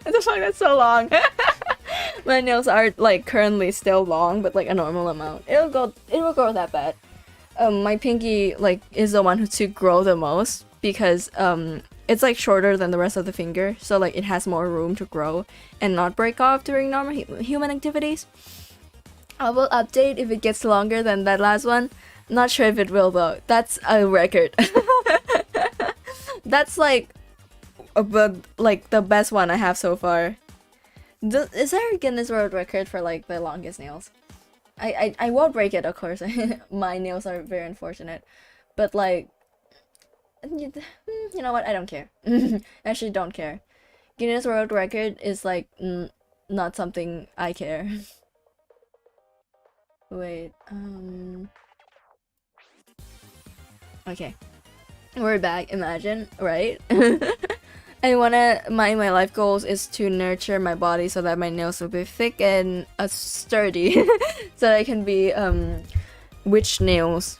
I just like that's so long. My nails are like currently still long, but like a normal amount. It will grow that bad. My pinky like is the one to grow the most because it's like shorter than the rest of the finger, so like it has more room to grow and not break off during normal human activities. I will update if it gets longer than that last one. Not sure if it will though. That's a record. That's like the best one I have so far. Is there a Guinness World Record for like the longest nails? I won't break it, of course. My nails are very unfortunate, but like, you know what? I don't care. Actually, don't care. Guinness World Record is like not something I care. Wait. Okay, we're back. Imagine, right? My life goals is to nurture my body so that my nails will be thick and sturdy, so that I can be witch nails.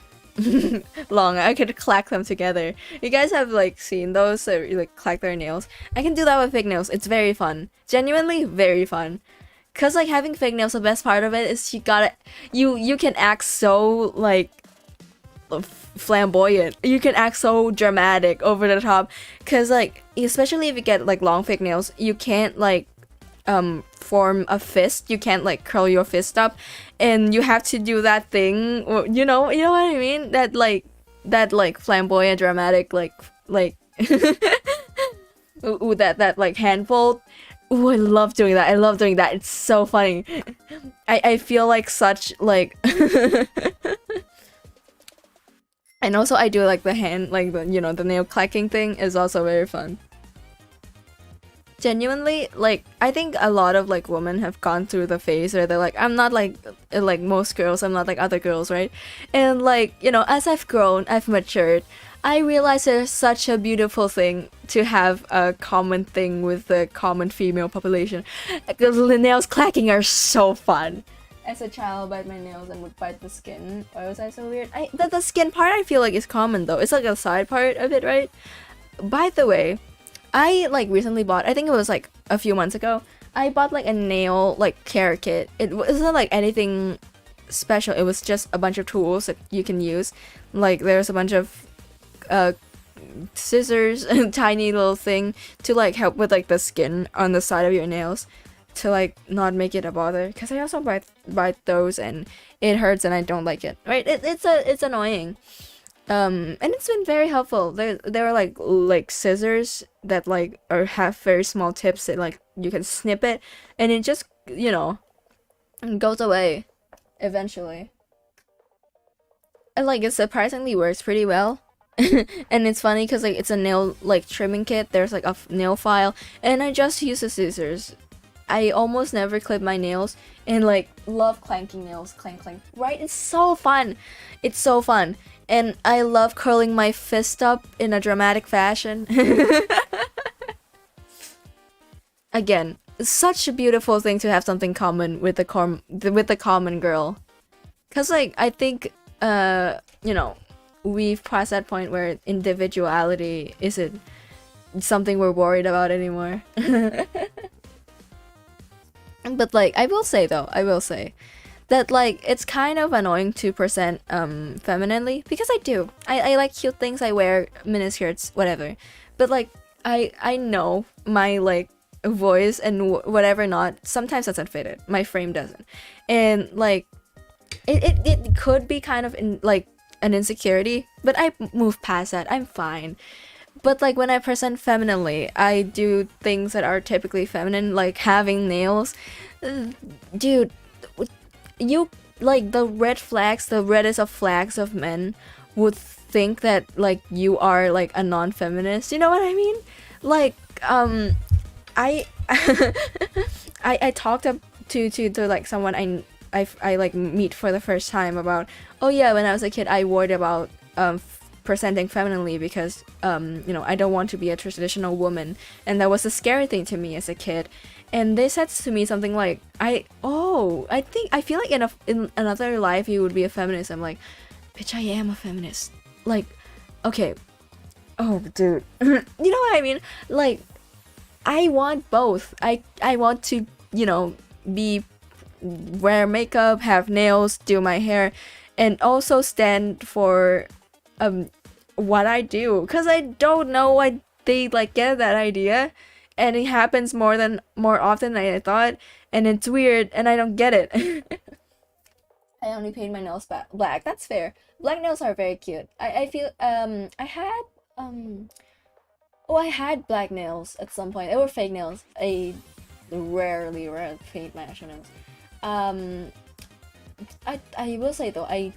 Long. I could clack them together. You guys have like seen those, so you like clack their nails. I can do that with fake nails. It's very fun. Genuinely very fun. Cause like having fake nails, the best part of it is you can act so like flamboyant. You can act so dramatic, over the top, because like especially if you get like long fake nails, you can't like form a fist. You can't like curl your fist up, and you have to do that thing, you know what I mean, that flamboyant dramatic like ooh, that like hand fold. Ooh, I love doing that. It's so funny. I feel like such like and also I do like the hand, like the, you know, the nail clacking thing is also very fun. genuinely, like, I think a lot of like women have gone through the phase where they're like, I'm not like most girls, I'm not like other girls, right? And like, you know, as I've grown, I've matured, I realize there's such a beautiful thing to have a common thing with the common female population. Because the nails clacking are so fun. As a child, I bite my nails and would bite the skin. Why was I so weird? The skin part I feel like is common though. It's like a side part of it, right? By the way, I like recently bought, I think it was like a few months ago, I bought like a nail like care kit. It wasn't like anything special. It was just a bunch of tools that you can use. Like there's a bunch of scissors and tiny little thing to like help with like the skin on the side of your nails to like not make it a bother, because I also bite those and it hurts and I don't like it, right? It's annoying. And it's been very helpful. There are like scissors that like have very small tips that like you can snip it and it just, you know, goes away eventually. And like it surprisingly works pretty well. And it's funny because like it's a nail like trimming kit. There's like a nail file and I just use the scissors. I almost never clip my nails and like love clanking nails, clank clank, right? It's so fun. It's so fun. And I love curling my fist up in a dramatic fashion. Again, such a beautiful thing to have something common with the common girl. Cause like I think you know, we've passed that point where individuality isn't something we're worried about anymore. But like I will say that like it's kind of annoying to present femininely, because I do. I like cute things, I wear miniskirts, whatever. But like I know my like voice and whatever not sometimes doesn't fit it. My frame doesn't. And like it could be kind of like an insecurity, but I move past that. I'm fine. But like when I present femininely, I do things that are typically feminine, like having nails. Dude, you like the red flags, the reddest of flags of men would think that like you are like a non-feminist. You know what I mean? Like I I talked up to like someone I like meet for the first time about, oh yeah, when I was a kid I worried about presenting femininely because you know, I don't want to be a traditional woman, and that was a scary thing to me as a kid. And they said to me something like, I feel like in another life you would be a feminist. I'm like, bitch, I am a feminist. Like, okay, oh dude, you know what I mean? Like, I want both. I want to, you know, wear makeup, have nails, do my hair, and also stand for what I do, because I don't know why they like get that idea, and it happens more often than I thought, and it's weird and I don't get it. I only paint my nails black. That's fair. Black nails are very cute. I feel I had black nails at some point. They were fake nails. I rarely paint my actual nails. I will say though, I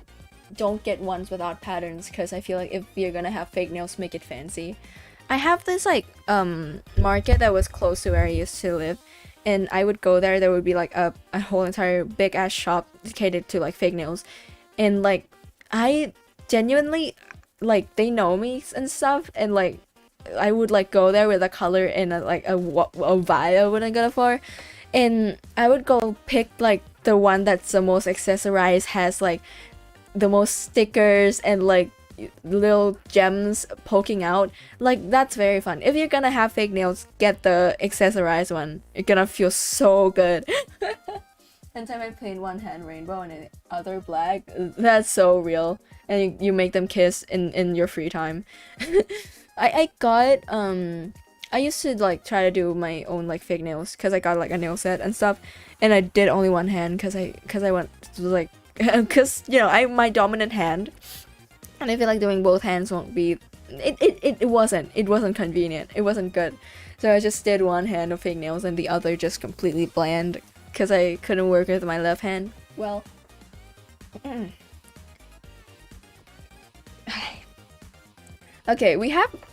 don't get ones without patterns, because I feel like if you're gonna have fake nails, make it fancy. I have this like market that was close to where I used to live, and I would go there. There would be like a whole entire big ass shop dedicated to like fake nails, and like I genuinely like, they know me and stuff, and like I would like go there with a color and a vibe I wouldn't go for, and I would go pick like the one that's the most accessorized, has like the most stickers and like little gems poking out. Like, that's very fun. If you're gonna have fake nails, get the accessorized one. You're gonna feel so good. Anytime I paint one hand rainbow and the other black, that's so real. And you make them kiss in your free time. I got I used to like try to do my own like fake nails, because I got like a nail set and stuff, and I did only one hand because I went to like because you know, my dominant hand, and I feel like doing both hands won't be, it wasn't convenient, it wasn't good, so I just did one hand of fake nails and the other just completely bland, because I couldn't work with my left hand well. Okay, we have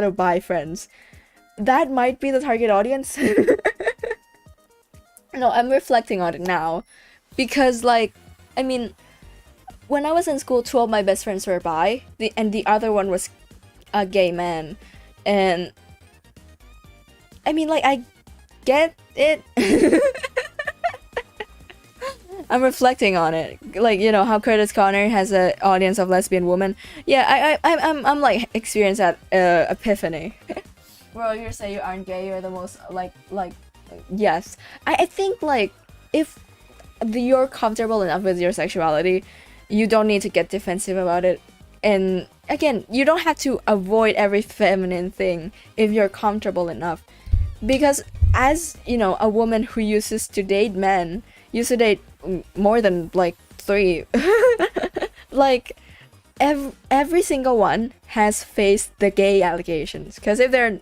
lot of bi friends. That might be the target audience. No, I'm reflecting on it now. Because, like, I mean, when I was in school, 2 of my best friends were bi, and the other one was a gay man. And, I mean, like, I get it. I'm reflecting on it. Like, you know, how Curtis Connor has an audience of lesbian women. Yeah, I'm like, experienced that epiphany. Bro, you say you aren't gay, you're the most, like, yes. I think, like, if you're comfortable enough with your sexuality, you don't need to get defensive about it. And again, you don't have to avoid every feminine thing if you're comfortable enough. Because as, you know, a woman who used to date more than, like, 3, like, every single one has faced the gay allegations, because if they're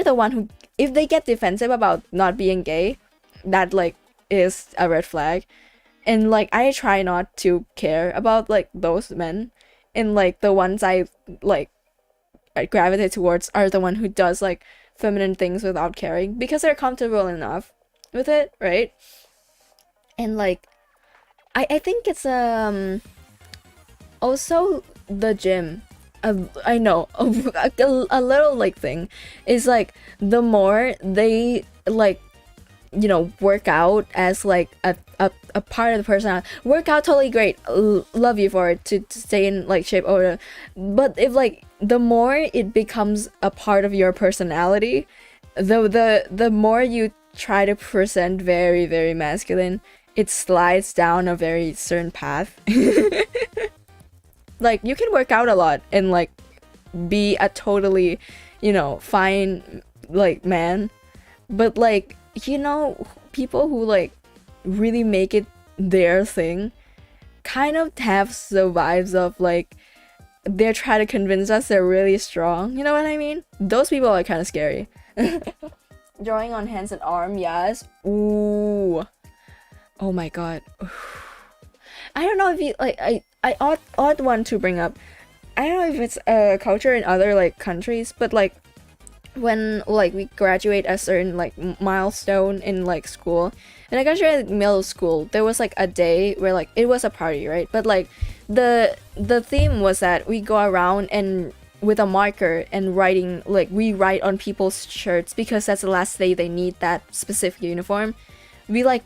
the one who, if they get defensive about not being gay, that like is a red flag. And like I try not to care about like those men, and like the ones like I gravitate towards are the one who does like feminine things without caring because they're comfortable enough with it, right? And like I think it's also the gym. I know a little like thing is like the more they like work out as like a part of the personality. Work out, totally great, love you for it, to stay in like shape, or but if like the more it becomes a part of your personality, the more you try to present very, very masculine, it slides down a very certain path. Like you can work out a lot and like be a totally fine like man, but like people who like really make it their thing kind of have the vibes of like they're trying to convince us they're really strong. You know what I mean? Those people are kind of scary. Drawing on hands and arm, yes. Ooh. Oh my god. I don't know if you like I odd one to bring up. I don't know if it's a culture in other like countries, but like when like we graduate a certain like milestone in like school, and I graduated middle school, there was like a day where like it was a party, right? But like the theme was that we go around and with a marker and writing, like we write on people's shirts because that's the last day they need that specific uniform. We like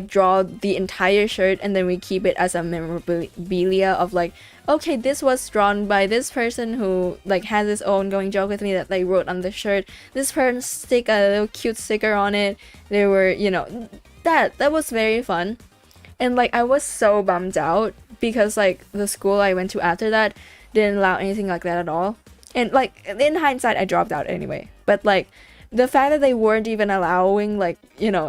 draw the entire shirt and then we keep it as a memorabilia of like, okay, this was drawn by this person who like has his own going joke with me that they wrote on the shirt. This person stick a little cute sticker on it. They were, that was very fun. And like I was so bummed out because like the school I went to after that didn't allow anything like that at all. And like in hindsight I dropped out anyway. But like the fact that they weren't even allowing like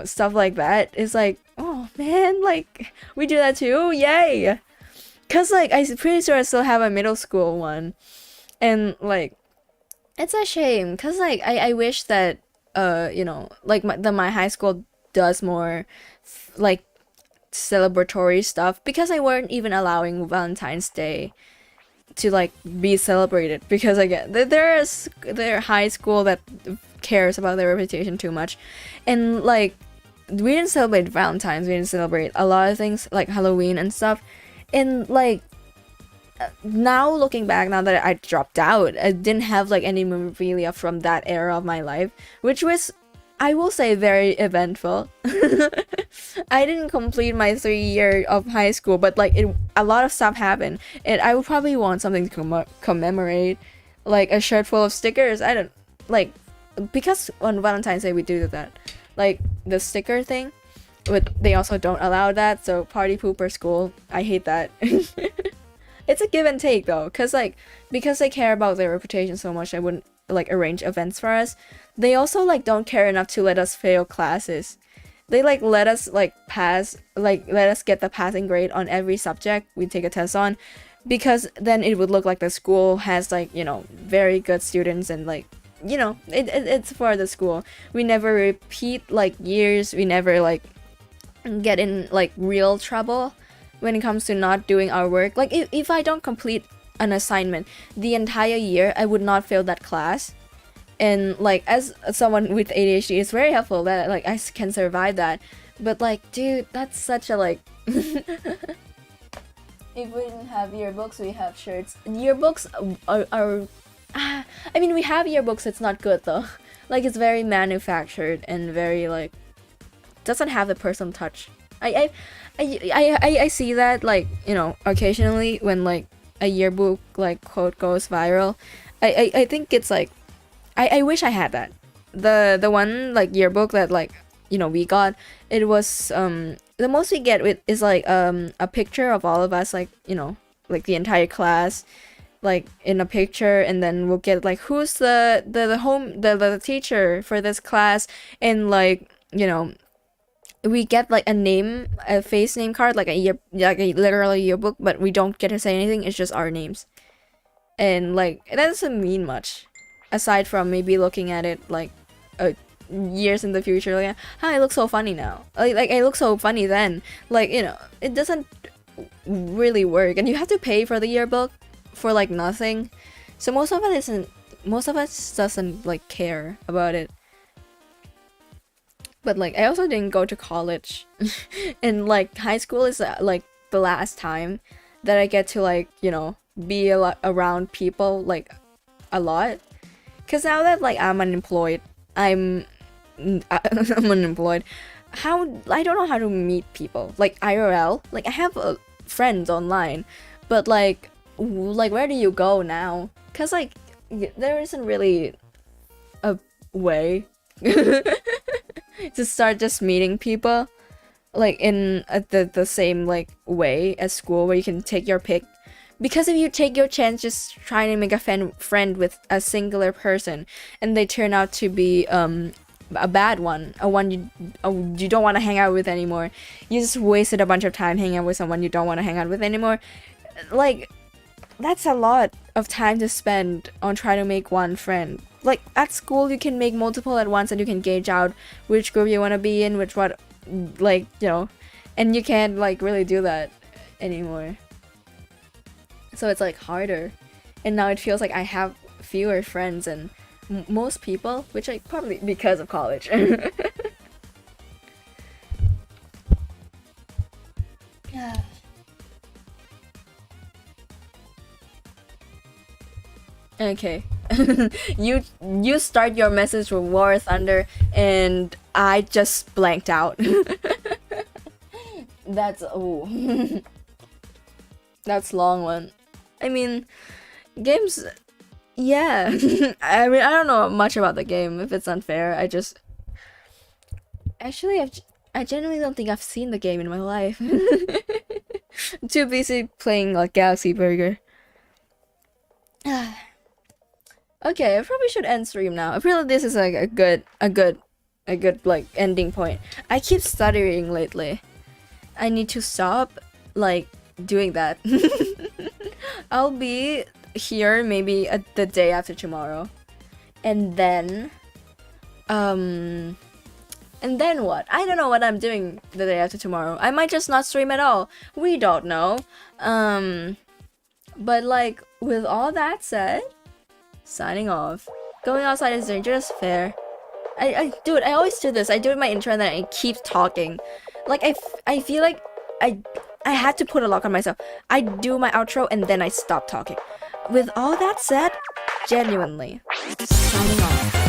stuff like that is like, oh man, like we do that too, yay. Cause like I'm pretty sure I still have a middle school one, and like it's a shame cause like I wish that like my high school does more like celebratory stuff, because I weren't even allowing Valentine's Day to like be celebrated, because again there's high school that cares about their reputation too much. And like we didn't celebrate Valentine's, we didn't celebrate a lot of things like Halloween and stuff. And like now looking back, now that I dropped out, I didn't have like any memorabilia from that era of my life, which was, I will say, very eventful. I didn't complete my 3 year of high school, but like a lot of stuff happened, and I would probably want something to commemorate, like a shirt full of stickers. I don't like, because on Valentine's Day we do that, like the sticker thing, but they also don't allow that. So party pooper school, I hate that. It's a give and take though, because they care about their reputation so much, I wouldn't like arrange events for us. They also like don't care enough to let us fail classes. They like let us like pass, like let us get the passing grade on every subject we take a test on, because then it would look like the school has like very good students, and like it's for the school. We never repeat like years, we never like get in like real trouble when it comes to not doing our work. Like if I don't complete an assignment the entire year, I would not fail that class. And like as someone with ADHD, it's very helpful that like I can survive that. But like, dude, that's such a like if we didn't have yearbooks, we have shirts. Yearbooks are I mean, we have yearbooks, it's not good though. Like it's very manufactured and very like doesn't have the personal touch. I see that like occasionally when like a yearbook like quote goes viral. I think it's like I wish I had that. The one like yearbook that like we got, it was the most we get with is like a picture of all of us, like like the entire class like in a picture, and then we'll get like who's the teacher for this class, and like we get like a face name card, like like a literal yearbook, but we don't get to say anything. It's just our names, and like that doesn't mean much, aside from maybe looking at it like years in the future. Like, I look so funny now. Like I look so funny then. Like, you know, it doesn't really work, and you have to pay for the yearbook for like nothing. So most of us doesn't like care about it. But like I also didn't go to college, and like high school is like the last time that I get to like, you know, be a lot around people like a lot. Cause now that like I'm unemployed, I'm unemployed. I don't know how to meet people like IRL. Like I have friends online, but like where do you go now? Cause like there isn't really a way to start just meeting people like in the same like way as school, where you can take your pick. Because if you take your chance just trying to make a friend with a singular person, and they turn out to be a bad one, you don't want to hang out with anymore, you just wasted a bunch of time hanging out with someone you don't want to hang out with anymore. Like, that's a lot of time to spend on trying to make one friend. Like at school you can make multiple at once, and you can gauge out which group you want to be in, like, you know, and you can't like really do that anymore. So it's like harder, and now it feels like I have fewer friends than most people, which like probably because of college. Yeah. Okay. You start your message with War Thunder, and I just blanked out. That's that's long one. I mean, games. Yeah. I mean, I don't know much about the game. If it's unfair, I genuinely don't think I've seen the game in my life. I'm too busy playing like Galaxy Burger. Okay, I probably should end stream now. I feel like this is like a good like ending point. I keep stuttering lately. I need to stop like doing that. I'll be here maybe the day after tomorrow, and then what? I don't know what I'm doing the day after tomorrow. I might just not stream at all. We don't know. But like with all that said, signing off. Going outside is dangerous. Fair. I do it. I always do this. I do it in my intro and then I keep talking. Like I feel like I had to put a lock on myself. I do my outro and then I stop talking. With all that said, genuinely, signing off.